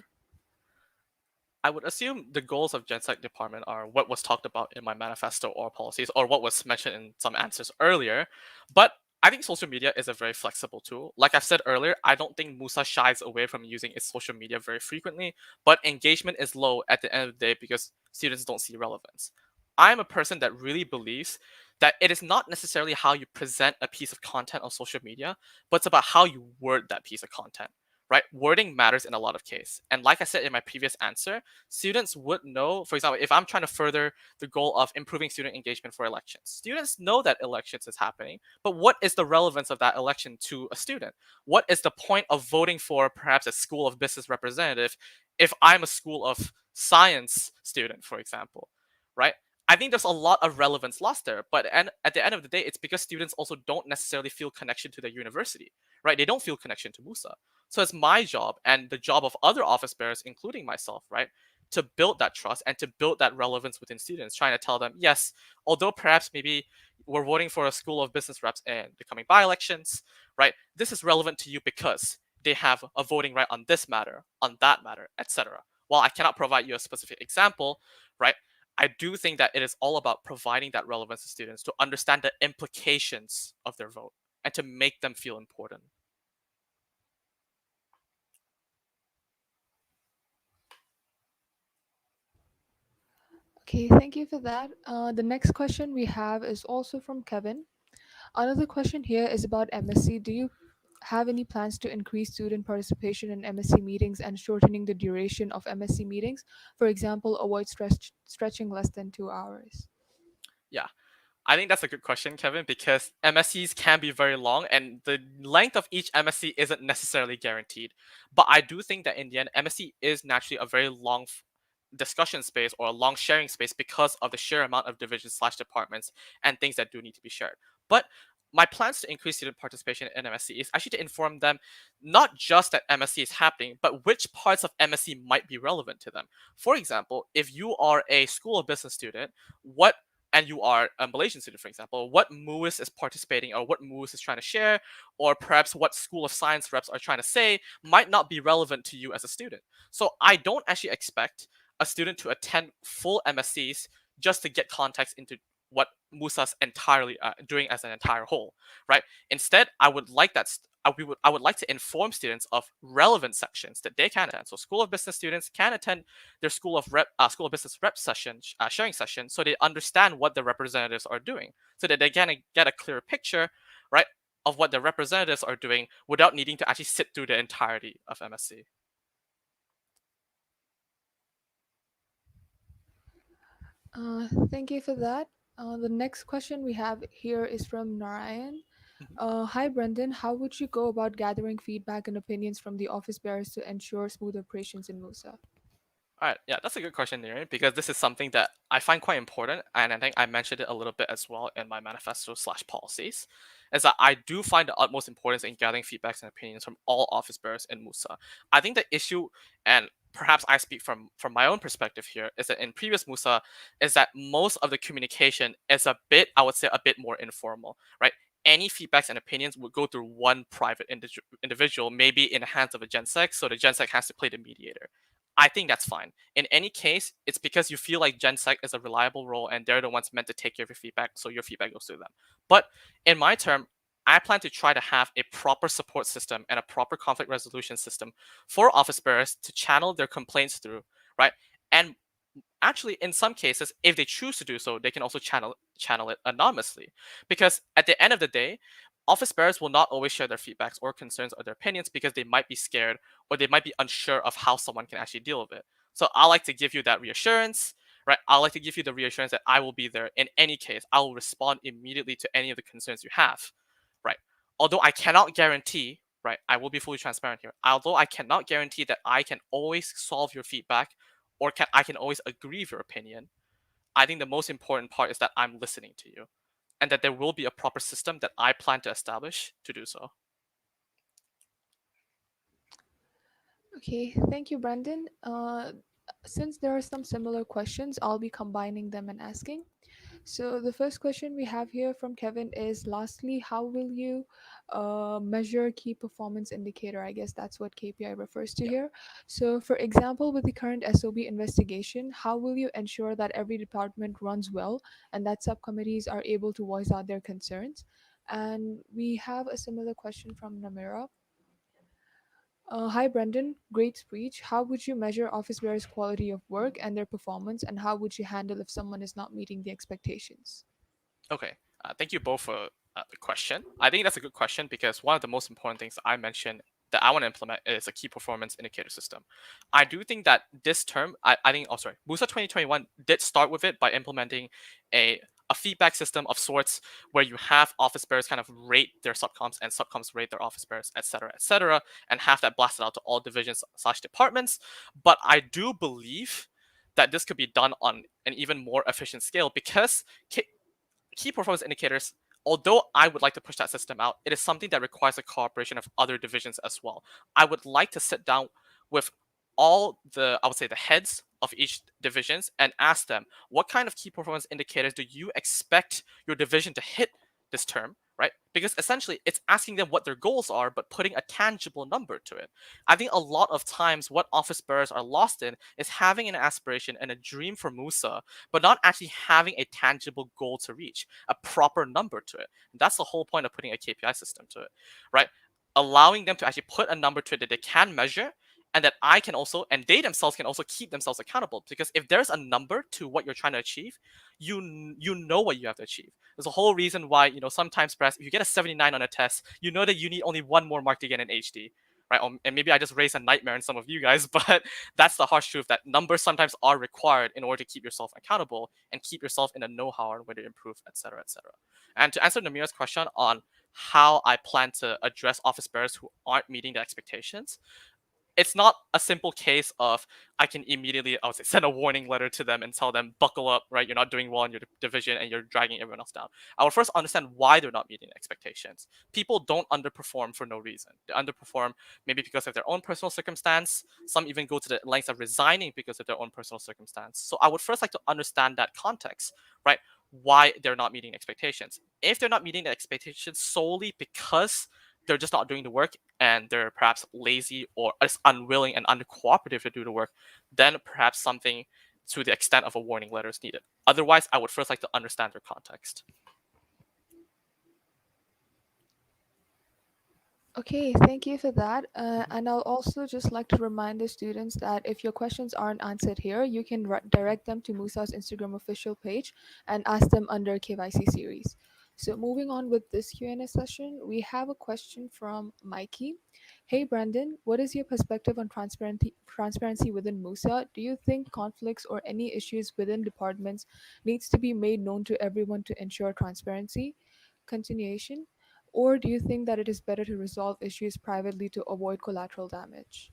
I would assume the goals of GenSec department are what was talked about in my manifesto or policies, or what was mentioned in some answers earlier. But I think social media is a very flexible tool. Like I've said earlier, I don't think Musa shies away from using its social media very frequently, but engagement is low at the end of the day because students don't see relevance. I'm a person that really believes that it is not necessarily how you present a piece of content on social media, but it's about how you word that piece of content, right? Wording matters in a lot of cases. And like I said in my previous answer, students would know, for example, if I'm trying to further the goal of improving student engagement for elections, students know that elections is happening, but what is the relevance of that election to a student? What is the point of voting for perhaps a school of business representative if I'm a school of science student, for example, right? I think there's a lot of relevance lost there, but at the end of the day, it's because students also don't necessarily feel connection to their university, right? They don't feel connection to Musa. So it's my job and the job of other office bearers, including myself, right, to build that trust and to build that relevance within students, trying to tell them, yes, although perhaps maybe we're voting for a school of business reps in the coming by-elections, right, this is relevant to you because they have a voting right on this matter, on that matter, etc. While I cannot provide you a specific example, right, I do think that it is all about providing that relevance to students to understand the implications of their vote and to make them feel important. Okay, thank you for that. The next question we have is also from Kevin. Another question here is about MSc. Do you have any plans to increase student participation in MSc meetings and shortening the duration of MSc meetings? For example, avoid stretching less than 2 hours. Yeah, I think that's a good question, Kevin, because MSCs can be very long and the length of each MSc isn't necessarily guaranteed. But I do think that in the end, MSc is naturally a very long discussion space or a long sharing space because of the sheer amount of divisions slash departments and things that do need to be shared. But my plans to increase student participation in MSc is actually to inform them not just that MSc is happening, but which parts of MSc might be relevant to them. For example, if you are a School of Business student, what and you are a Malaysian student, for example, what MUIS is participating or what MUIS is trying to share, or perhaps what School of Science reps are trying to say might not be relevant to you as a student. So I don't actually expect a student to attend full MSCs just to get context into what MUSA's entirely doing as an entire whole, right? Instead, I would like I would like to inform students of relevant sections that they can attend. So, School of Business students can attend their School of Business rep session, sharing session, so they understand what the representatives are doing, so that they can get a clear picture, right, of what the representatives are doing without needing to actually sit through the entirety of MSc. Thank you for that. The next question we have here is from Narayan. Hi, Brendan. How would you go about gathering feedback and opinions from the office bearers to ensure smooth operations in MUSA? All right, yeah, that's a good question, Naren, because this is something that I find quite important, and I think I mentioned it a little bit as well in my manifesto slash policies, is that I do find the utmost importance in gathering feedbacks and opinions from all office bearers in MUSA. I think the issue, and perhaps I speak from my own perspective here, is that in previous MUSA, is that most of the communication is a bit, I would say, a bit more informal, right? Any feedbacks and opinions would go through one private individual, maybe in the hands of a GenSec, so the GenSec has to play the mediator. I think that's fine. In any case, it's because you feel like GenSec is a reliable role and they're the ones meant to take care of your feedback, so your feedback goes to them. But in my term, I plan to try to have a proper support system and a proper conflict resolution system for office bearers to channel their complaints through, right? And actually, in some cases, if they choose to do so, they can also channel it anonymously, because at the end of the day, office bearers will not always share their feedbacks or concerns or their opinions because they might be scared or they might be unsure of how someone can actually deal with it. So I like to give you that reassurance, right? I like to give you the reassurance that I will be there in any case. I will respond immediately to any of the concerns you have, right? Although I cannot guarantee, right? I will be fully transparent here. Although I cannot guarantee that I can always solve your feedback or I can always agree with your opinion, I think the most important part is that I'm listening to you and that there will be a proper system that I plan to establish to do so. Okay, thank you, Brendan. Since there are some similar questions, I'll be combining them and asking. So the first question we have here from Kevin is, lastly, how will you measure key performance indicator? I guess that's what KPI refers to Yeah. here. So for example, with the current SOB investigation, how will you ensure that every department runs well and that subcommittees are able to voice out their concerns? And we have a similar question from Namira. Hi, Brendan. Great speech. How would you measure office bearers' quality of work and their performance, and how would you handle if someone is not meeting the expectations? Okay. Thank you both for the question. I think that's a good question because one of the most important things I mentioned that I want to implement is a key performance indicator system. I do think that this term, I think, oh, sorry, MUSA 2021 did start with it by implementing a a feedback system of sorts where you have office bearers kind of rate their subcoms and subcoms rate their office bearers, etc., and have that blasted out to all divisions slash departments. But I do believe that this could be done on an even more efficient scale because key performance indicators, although I would like to push that system out, it is something that requires the cooperation of other divisions as well. I would like to sit down with all the, I would say, the heads of each divisions and ask them, what kind of key performance indicators do you expect your division to hit this term, right? Because essentially it's asking them what their goals are, but putting a tangible number to it. I think a lot of times what office bearers are lost in is having an aspiration and a dream for MUSA, but not actually having a tangible goal to reach, a proper number to it. And that's the whole point of putting a KPI system to it, right? Allowing them to actually put a number to it that they can measure and that I can also, and they themselves can also keep themselves accountable. Because if there's a number to what you're trying to achieve, you know what you have to achieve. There's a whole reason why, sometimes perhaps if you get a 79 on a test, you know that you need only one more mark to get an HD, right? And maybe I just raised a nightmare in some of you guys, but that's the harsh truth, that numbers sometimes are required in order to keep yourself accountable and keep yourself in a know-how on where to improve, etc., etc. And to answer Namira's question on how I plan to address office bearers who aren't meeting the expectations, it's not a simple case of I can immediately, I would say, send a warning letter to them and tell them, buckle up, right? You're not doing well in your division and you're dragging everyone else down. I will first understand why they're not meeting expectations. People don't underperform for no reason. They underperform maybe because of their own personal circumstance. Some even go to the lengths of resigning because of their own personal circumstance. So I would first like to understand that context, right? Why they're not meeting expectations. If they're not meeting the expectations solely because they're just not doing the work and they're perhaps lazy or just unwilling and uncooperative to do the work, then perhaps something to the extent of a warning letter is needed. Otherwise, I would first like to understand their context. Okay, thank you for that. And I'll also just like to remind the students that if your questions aren't answered here, you can direct them to MUSA's Instagram official page and ask them under KYC series. So moving on with this Q&A session, we have a question from Mikey. Hey Brandon, what is your perspective on transparency within MUSA? Do you think conflicts or any issues within departments needs to be made known to everyone to ensure transparency? Continuation. Or do you think that it is better to resolve issues privately to avoid collateral damage?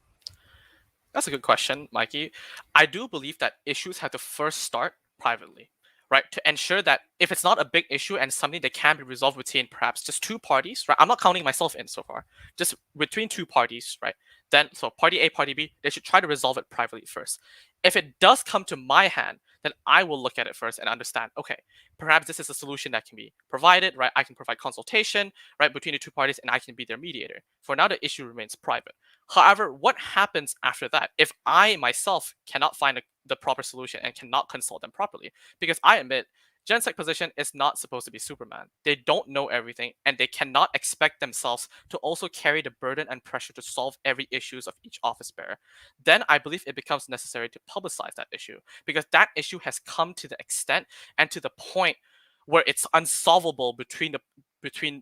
That's a good question, Mikey. I do believe that issues have to first start privately, right? To ensure that if it's not a big issue and something that can be resolved between perhaps just two parties, right? I'm not counting myself in so far, just between two parties, right? Then, so party A, party B, they should try to resolve it privately first. If it does come to my hand, then I will look at it first and understand, okay, perhaps this is a solution that can be provided, right? I can provide consultation, right, between the two parties and I can be their mediator. For now, the issue remains private. However, what happens after that if I myself cannot find the proper solution and cannot consult them properly? Because I admit, GenSec position is not supposed to be Superman. They don't know everything, and they cannot expect themselves to also carry the burden and pressure to solve every issues of each office bearer. Then I believe it becomes necessary to publicize that issue, because that issue has come to the extent and to the point where it's unsolvable between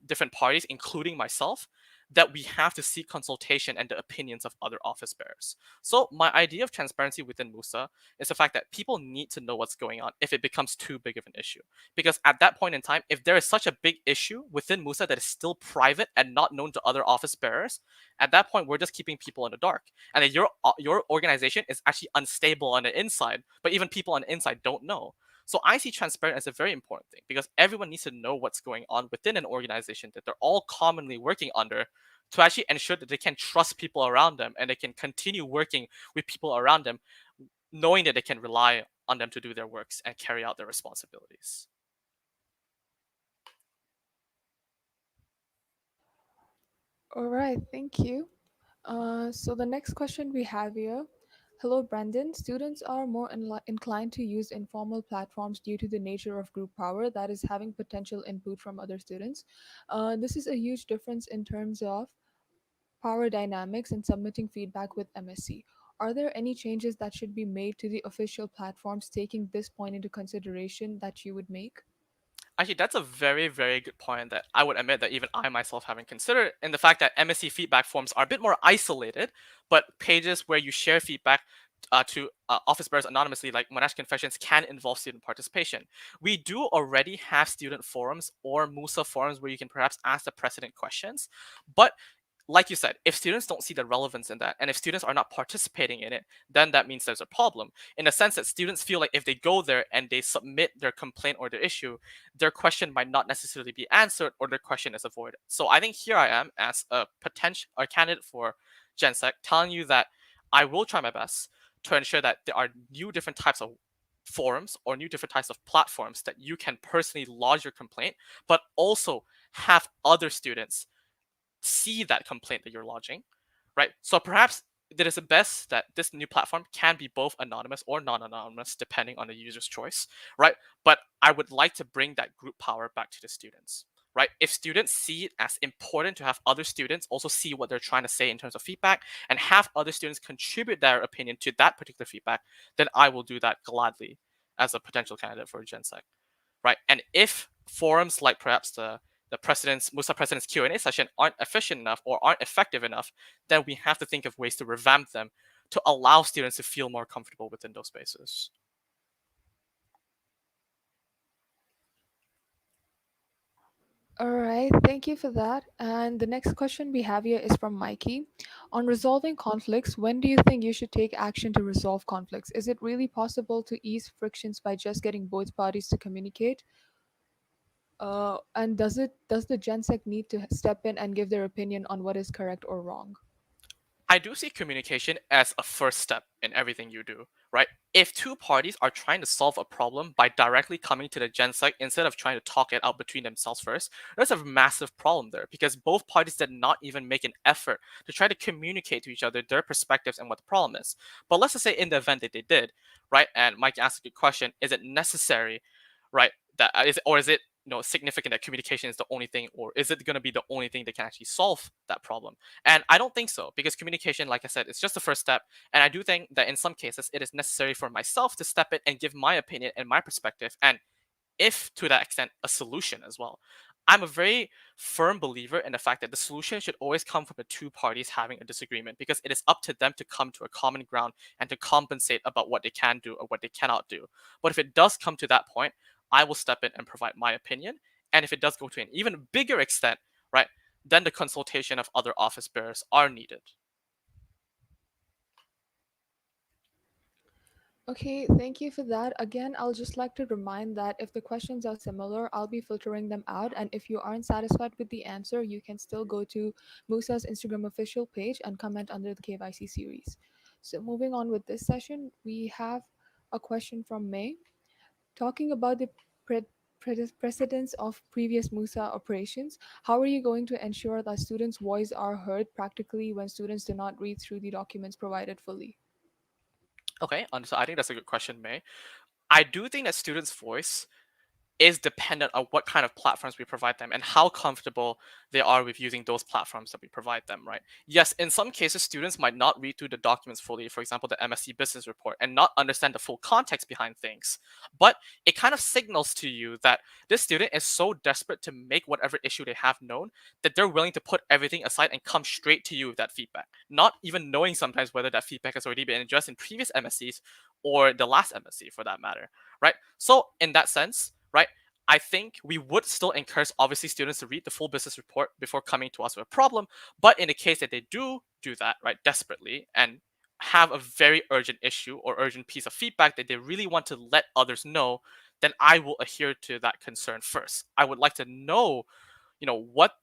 different parties, including myself, that we have to seek consultation and the opinions of other office bearers. So my idea of transparency within MUSA is the fact that people need to know what's going on if it becomes too big of an issue. Because at that point in time, if there is such a big issue within MUSA that is still private and not known to other office bearers, at that point we're just keeping people in the dark. And that your organization is actually unstable on the inside, but even people on the inside don't know. So I see transparent as a very important thing, because everyone needs to know what's going on within an organization that they're all commonly working under, to actually ensure that they can trust people around them and they can continue working with people around them, knowing that they can rely on them to do their works and carry out their responsibilities. All right, thank you. So the next question we have here. Hello, Brandon. Students are more inclined to use informal platforms due to the nature of group power, that is, having potential input from other students. This is a huge difference in terms of power dynamics and submitting feedback with MSc. Are there any changes that should be made to the official platforms taking this point into consideration that you would make? Actually, that's a very, very good point that I would admit that even I myself haven't considered, in the fact that MSc feedback forms are a bit more isolated, but pages where you share feedback to office bearers anonymously, like Monash Confessions, can involve student participation. We do already have student forums or MUSA forums where you can perhaps ask the precedent questions, but like you said, if students don't see the relevance in that, and if students are not participating in it, then that means there's a problem. In the sense that students feel like if they go there and they submit their complaint or their issue, their question might not necessarily be answered or their question is avoided. So I think here I am as a potential or candidate for GenSec, telling you that I will try my best to ensure that there are new different types of forums or new different types of platforms that you can personally lodge your complaint, but also have other students see that complaint that you're lodging, right? So perhaps it is best that this new platform can be both anonymous or non-anonymous, depending on the user's choice, right? But I would like to bring that group power back to the students. right? If students see it as important to have other students also see what they're trying to say in terms of feedback and have other students contribute their opinion to that particular feedback, then I will do that gladly as a potential candidate for GenSec, right? And if forums like perhaps the president's MUSA president's Q&A session aren't efficient enough or aren't effective enough, then we have to think of ways to revamp them to allow students to feel more comfortable within those spaces. All right, thank you for that. And the next question we have here is from Mikey. On resolving conflicts, when do you think you should take action to resolve conflicts? Is it really possible to ease frictions by just getting both parties to communicate? And does the GenSec need to step in and give their opinion on what is correct or wrong? I do see communication as a first step in everything you do, right? If two parties are trying to solve a problem by directly coming to the gen site instead of trying to talk it out between themselves first, there's a massive problem there because both parties did not even make an effort to try to communicate to each other their perspectives and what the problem is. But let's just say in the event that they did, right? And Mike asked a good question: is it necessary, right? That is, or is it significant that communication is the only thing, or is it going to be the only thing that can actually solve that problem? And I don't think so, because communication, like I said, is just the first step. And I do think that in some cases it is necessary for myself to step in and give my opinion and my perspective, and if to that extent, a solution as well. I'm a very firm believer in the fact that the solution should always come from the two parties having a disagreement, because it is up to them to come to a common ground and to compensate about what they can do or what they cannot do. But if it does come to that point, I will step in and provide my opinion. And if it does go to an even bigger extent, right, then the consultation of other office bearers are needed. Okay, thank you for that. Again, I'll just like to remind that if the questions are similar, I'll be filtering them out. And if you aren't satisfied with the answer, you can still go to Musa's Instagram official page and comment under the KYC series. So, moving on with this session, we have a question from May talking about the precedence of previous MUSA operations. How are you going to ensure that students' voice are heard practically when students do not read through the documents provided fully? Okay, so I think that's a good question, May. I do think that students' voice is dependent on what kind of platforms we provide them and how comfortable they are with using those platforms that we provide them, right? Yes, in some cases, students might not read through the documents fully, for example, the MSc business report, and not understand the full context behind things. But it kind of signals to you that this student is so desperate to make whatever issue they have known that they're willing to put everything aside and come straight to you with that feedback, not even knowing sometimes whether that feedback has already been addressed in previous MScs or the last MSc for that matter, right? So in that sense, right, I think we would still encourage obviously students to read the full business report before coming to us with a problem. But in the case that they do that, right, desperately and have a very urgent issue or urgent piece of feedback that they really want to let others know, then I will adhere to that concern first. I would like to know, what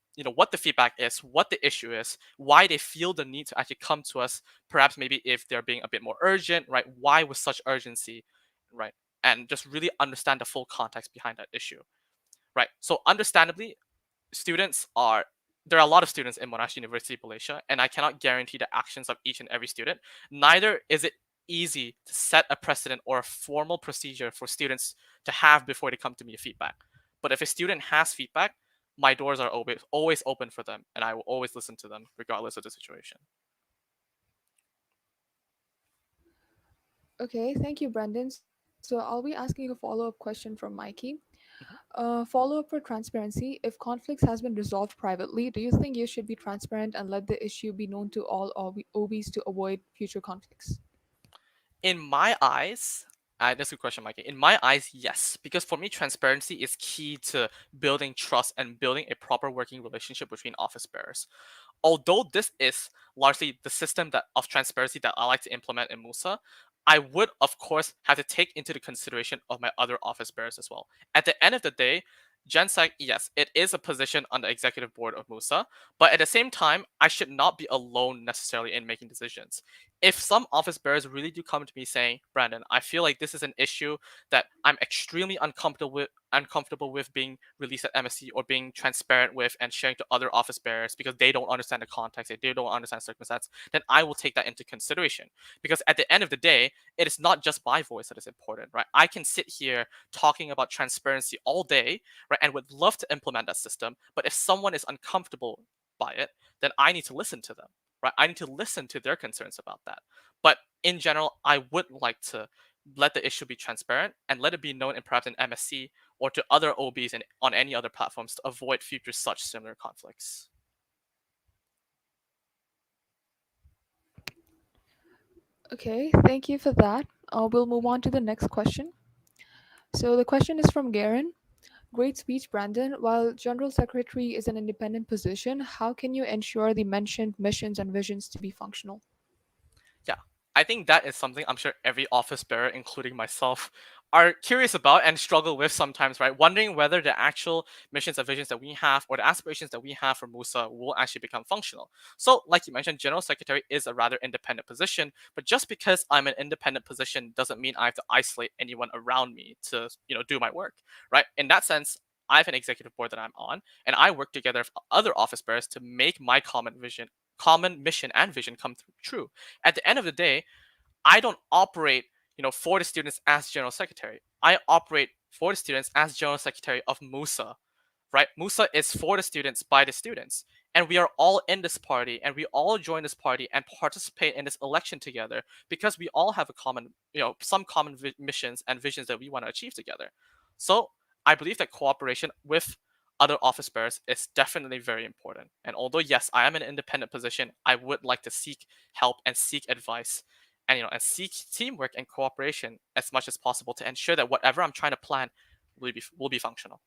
the feedback is, what the issue is, why they feel the need to actually come to us. Perhaps maybe if they're being a bit more urgent, right? Why with such urgency, right? And just really understand the full context behind that issue, right? So understandably, students are there are a lot of students in Monash University, Malaysia, and I cannot guarantee the actions of each and every student. Neither is it easy to set a precedent or a formal procedure for students to have before they come to me with feedback. But if a student has feedback, my doors are always open for them, and I will always listen to them regardless of the situation. Okay, thank you, Brendan. So I'll be asking a follow up question from Mikey. Mhm. Follow up for transparency. If conflicts has been resolved privately, do you think you should be transparent and let the issue be known to all OBs to avoid future conflicts? In my eyes, that's a good question, Mikey. In my eyes, yes, because for me, transparency is key to building trust and building a proper working relationship between office bearers. Although this is largely the system that of transparency that I like to implement in Musa, I would of course have to take into the consideration of my other office bearers as well. At the end of the day, GenSec, yes, it is a position on the executive board of Musa, but at the same time, I should not be alone necessarily in making decisions. if some office bearers really do come to me saying, Brandon, I feel like this is an issue that I'm extremely uncomfortable with being released at MSc or being transparent with and sharing to other office bearers because they don't understand the context, they don't understand circumstance, then I will take that into consideration. Because at the end of the day, it is not just my voice that is important, right? I can sit here talking about transparency all day, right, and would love to implement that system, but if someone is uncomfortable by it, then I need to listen to them, right? I need to listen to their concerns about that. But in general, I would like to let the issue be transparent and let it be known in perhaps in MSc or to other OBs and on any other platforms to avoid future such similar conflicts. Okay, thank you for that. We'll move on to the next question. So the question is from Garen. Great speech, Brandon. While General Secretary is an independent position, how can you ensure the mentioned missions and visions to be functional? Yeah, I think that is something I'm sure every office bearer, including myself, are curious about and struggle with sometimes, right? Wondering whether the actual missions and visions that we have or the aspirations that we have for MUSA will actually become functional. So, like you mentioned, General Secretary is a rather independent position, but just because I'm an independent position doesn't mean I have to isolate anyone around me to, do my work, right? In that sense, I have an executive board that I'm on, and I work together with other office bearers to make my common mission and vision come true. At the end of the day, I don't operate, for the students as general secretary. I operate for the students as general secretary of MUSA, right? MUSA is for the students by the students. And we are all in this party and we all join this party and participate in this election together because we all have a common, some common missions and visions that we want to achieve together. So I believe that cooperation with other office bearers is definitely very important. And although, yes, I am in an independent position, I would like to seek help and seek advice and, and seek teamwork and cooperation as much as possible to ensure that whatever I'm trying to plan will be functional.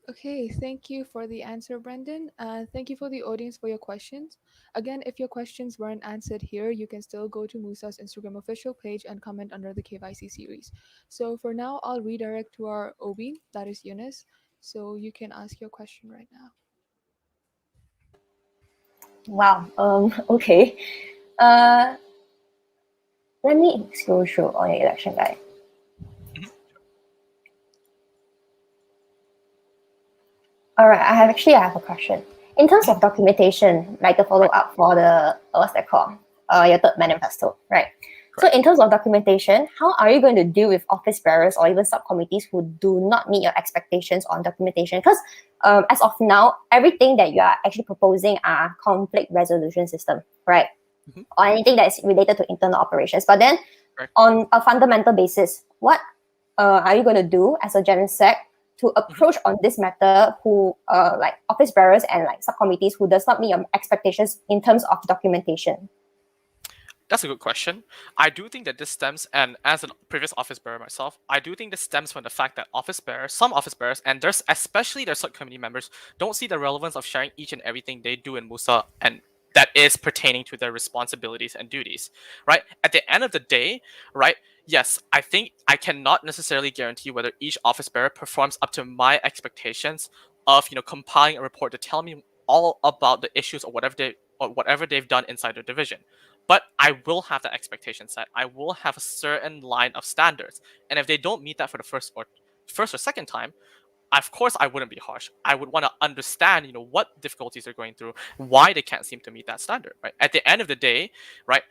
Okay, thank you for the answer, Brendan. Thank you for the audience for your questions. Again, if your questions weren't answered here, you can still go to Musa's Instagram official page and comment under the KYC series. So for now, I'll redirect to our OB, that is Eunice. So you can ask your question right now. Wow. Okay. Uh, Let me scroll through on your election guide. All right. I have a question. In terms of documentation, like the follow up for the what's that called? Your third manifesto, right? So in terms of documentation, how are you going to deal with office bearers or even subcommittees who do not meet your expectations on documentation? Because as of now, everything that you are actually proposing are conflict resolution system, right? Mhm. Or anything that is related to internal operations. But then Right. on a fundamental basis, what are you going to do as a Gen Sec to approach on this matter who like office bearers and like subcommittees who does not meet your expectations in terms of documentation? That's a good question. I do think that this stems, and as a previous office bearer myself, I do think this stems from the fact that some office bearers, and there's especially their subcommittee members, don't see the relevance of sharing each and everything they do in MUSA and that is pertaining to their responsibilities and duties, right? At the end of the day, right? Yes, I think I cannot necessarily guarantee whether each office bearer performs up to my expectations of, compiling a report to tell me all about the issues or whatever they've done inside their division. But I will have that expectation set. I will have a certain line of standards. And if they don't meet that for the first or second time, of course I wouldn't be harsh. I would want to understand, what difficulties they're going through, why they can't seem to meet that standard, right? At the end of the day, right,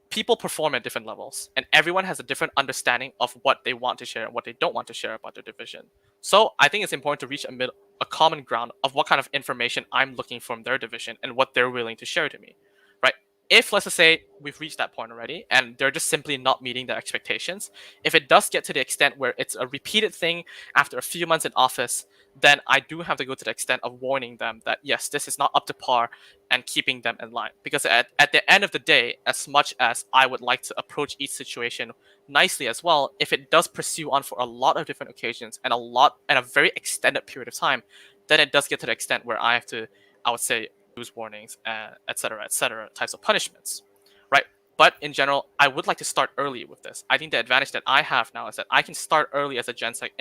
people perform at different levels and everyone has a different understanding of what they want to share and what they don't want to share about their division. So I think it's important to reach a common ground of what kind of information I'm looking from their division and what they're willing to share to me, right? If let's just say we've reached that point already and they're just simply not meeting their expectations, if it does get to the extent where it's a repeated thing after a few months in office, then I do have to go to the extent of warning them that yes, this is not up to par and keeping them in line. Because at the end of the day, as much as I would like to approach each situation nicely as well, if it does pursue on for a lot of different occasions and a very extended period of time, then it does get to the extent where I would say, use warnings, et cetera, types of punishments, right? But in general, I would like to start early with this. I think the advantage that I have now is that I can start early as a Gen Sec,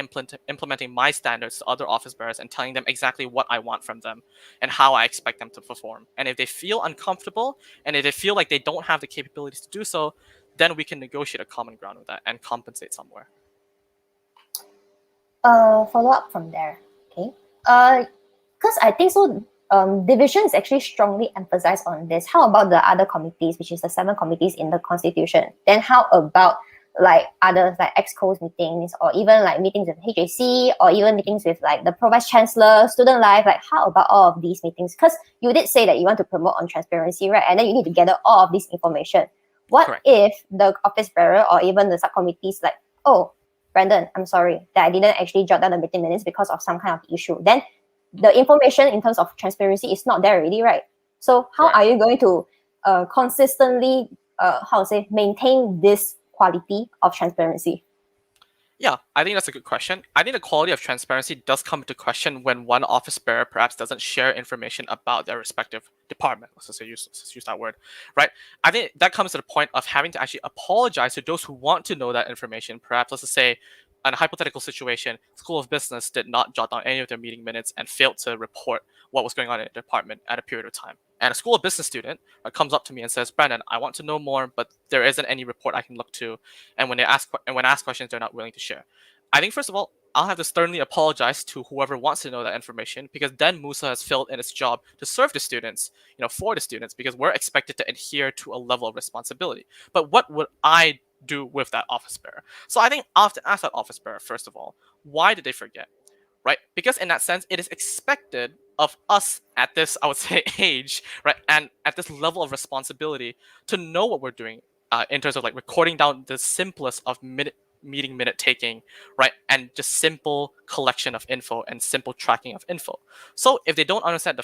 implementing my standards to other office bearers and telling them exactly what I want from them and how I expect them to perform. And if they feel uncomfortable and if they feel like they don't have the capabilities to do so, then we can negotiate a common ground with that and compensate somewhere. Follow up from there. Okay. Because I think so. Division is actually strongly emphasized on this. How about the other committees, which is the 7 committees in the constitution? Then how about like others like exco's meetings or even like meetings with HAC or even meetings with like the pro vice chancellor, student life? Like how about all of these meetings? Because you did say that you want to promote on transparency, right? And then you need to gather all of this information. What Correct. if the office bearer or even the subcommittees like, oh, Brandon, I'm sorry that I didn't actually jot down the meeting minutes because of some kind of issue. Then the information in terms of transparency is not there already, right? So how Correct. are you going to consistently, maintain this quality of transparency? Yeah, I think that's a good question. I think the quality of transparency does come into question when one office bearer perhaps doesn't share information about their respective department. Let's use that word, right? I think that comes to the point of having to actually apologize to those who want to know that information. Perhaps let's just say, in a hypothetical situation, School of Business did not jot down any of their meeting minutes and failed to report what was going on in the department at a period of time. And a School of Business student comes up to me and says, "Brandon, I want to know more, but there isn't any report I can look to." And when asked questions, they're not willing to share. I think first of all, I'll have to sternly apologize to whoever wants to know that information, because then MUSA has failed in its job to serve the students, for the students, because we're expected to adhere to a level of responsibility. But what would I do with that office bearer? So I think I'll have to ask that office bearer first of all, why did they forget? Right? Because in that sense, it is expected of us at this, I would say, age, right, and at this level of responsibility to know what we're doing in terms of like recording down the simplest of meeting minute taking, right, and just simple collection of info and simple tracking of info. So if they don't understand that the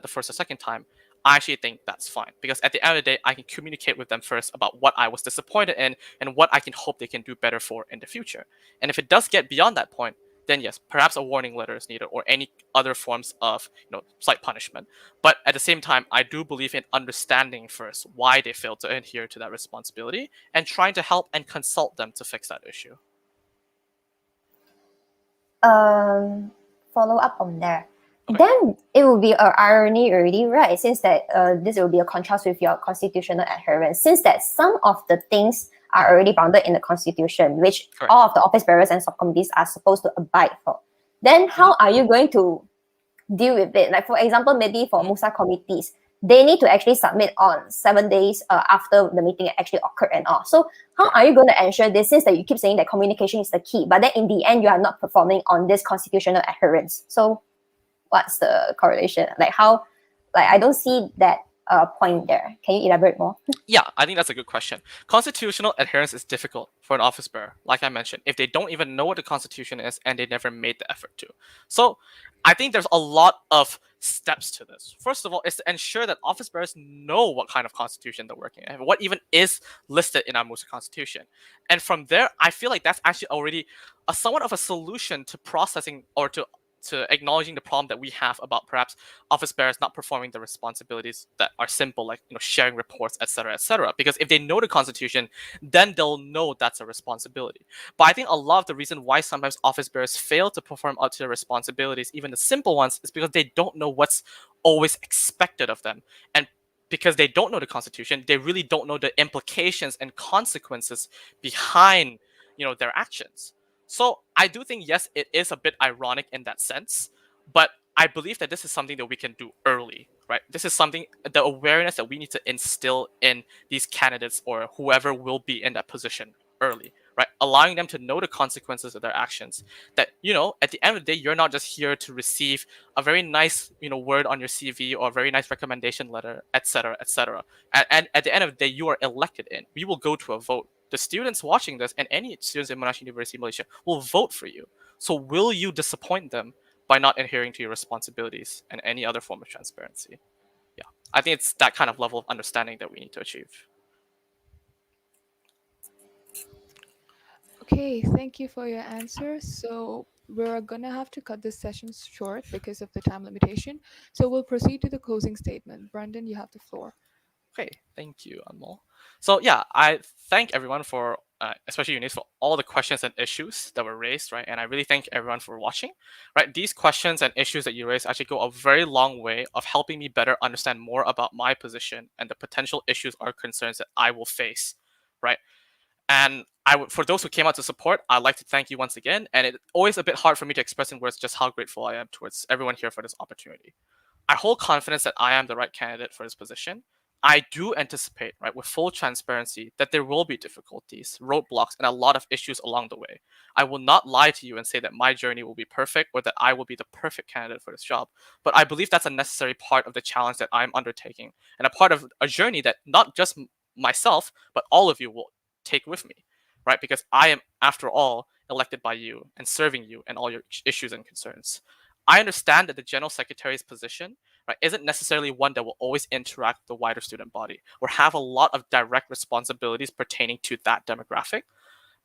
first or second time, I actually think that's fine, because at the end of the day, I can communicate with them first about what I was disappointed in and what I can hope they can do better for in the future. And if it does get beyond that point, then yes, perhaps a warning letter is needed or any other forms of slight punishment. But at the same time, I do believe in understanding first why they failed to adhere to that responsibility and trying to help and consult them to fix that issue. um, Follow up on there. Okay. Then it will be an irony already, right? Since that this will be a contrast with your constitutional adherence, since that some of the things are already bounded in the constitution, which Correct. all of the office bearers and subcommittees are supposed to abide for. Then how are you going to deal with it? Like for example, maybe for MUSA committees, they need to actually submit on 7 days after the meeting actually occurred and all. So how Correct. are you going to ensure this, since that you keep saying that communication is the key, but then in the end you are not performing on this constitutional adherence? So what's the correlation? Like how, like I don't see that point there. Can you elaborate more? Yeah, I think that's a good question. Constitutional adherence is difficult for an office bearer, like I mentioned, if they don't even know what the Constitution is and they never made the effort to. So I think there's a lot of steps to this. First of all, is to ensure that office bearers know what kind of constitution they're working in, what even is listed in our MUSA constitution. And from there, I feel like that's actually already a somewhat of a solution to processing or to acknowledging the problem that we have about perhaps office bearers not performing the responsibilities that are simple, like sharing reports, etc., etc. Because if they know the Constitution, then they'll know that's a responsibility. But I think a lot of the reason why sometimes office bearers fail to perform up to their responsibilities, even the simple ones, is because they don't know what's always expected of them. And because they don't know the Constitution, they really don't know the implications and consequences behind their actions. So I do think, yes, it is a bit ironic in that sense, but I believe that this is something that we can do early, right? This is something, the awareness that we need to instill in these candidates or whoever will be in that position early, right? Allowing them to know the consequences of their actions. That, at the end of the day, you're not just here to receive a very nice, word on your CV or a very nice recommendation letter, etc., etc. And at the end of the day, you are elected in. We will go to a vote. The students watching this and any students in Monash University, Malaysia, will vote for you. So will you disappoint them by not adhering to your responsibilities and any other form of transparency? Yeah, I think it's that kind of level of understanding that we need to achieve. Okay, thank you for your answer. So we're gonna have to cut this session short because of the time limitation. So we'll proceed to the closing statement. Brendan, you have the floor. Okay, thank you, Anmol. So yeah, I thank everyone for, especially Eunice, for all the questions and issues that were raised, right? And I really thank everyone for watching, right? These questions and issues that you raised actually go a very long way of helping me better understand more about my position and the potential issues or concerns that I will face, right? And for those who came out to support, I'd like to thank you once again. And it's always a bit hard for me to express in words just how grateful I am towards everyone here for this opportunity. I hold confidence that I am the right candidate for this position. I do anticipate, right, with full transparency, that there will be difficulties, roadblocks, and a lot of issues along the way. I will not lie to you and say that my journey will be perfect or that I will be the perfect candidate for this job. But I believe that's a necessary part of the challenge that I'm undertaking and a part of a journey that not just myself, but all of you will take with me, right? Because I am, after all, elected by you and serving you and all your issues and concerns. I understand that the general secretary's position, right, isn't necessarily one that will always interact with the wider student body or have a lot of direct responsibilities pertaining to that demographic.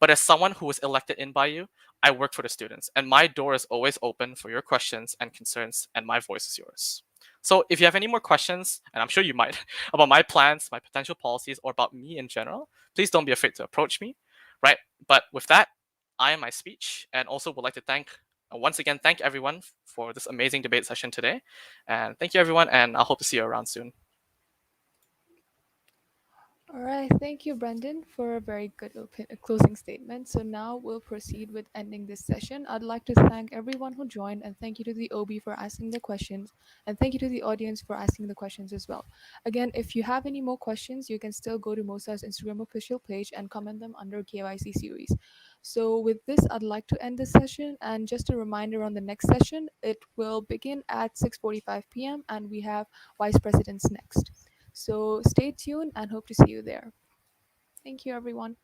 But as someone who was elected in by you, I work for the students, and my door is always open for your questions and concerns, and my voice is yours. So if you have any more questions, and I'm sure you might, about my plans, my potential policies, or about me in general, please don't be afraid to approach me, right? But with that, I am my speech, and also would like to once again, thank everyone for this amazing debate session today. And thank you, everyone, and I hope to see you around soon. All right, thank you, Brendan, for a very good closing statement. So now we'll proceed with ending this session. I'd like to thank everyone who joined, and thank you to the OB for asking the questions, and thank you to the audience for asking the questions as well. Again, if you have any more questions, you can still go to MUSA's Instagram official page and comment them under KYC series. So with this, I'd like to end this session, and just a reminder on the next session, it will begin at 6:45 p.m. and we have vice presidents next. So stay tuned and hope to see you there. Thank you, everyone.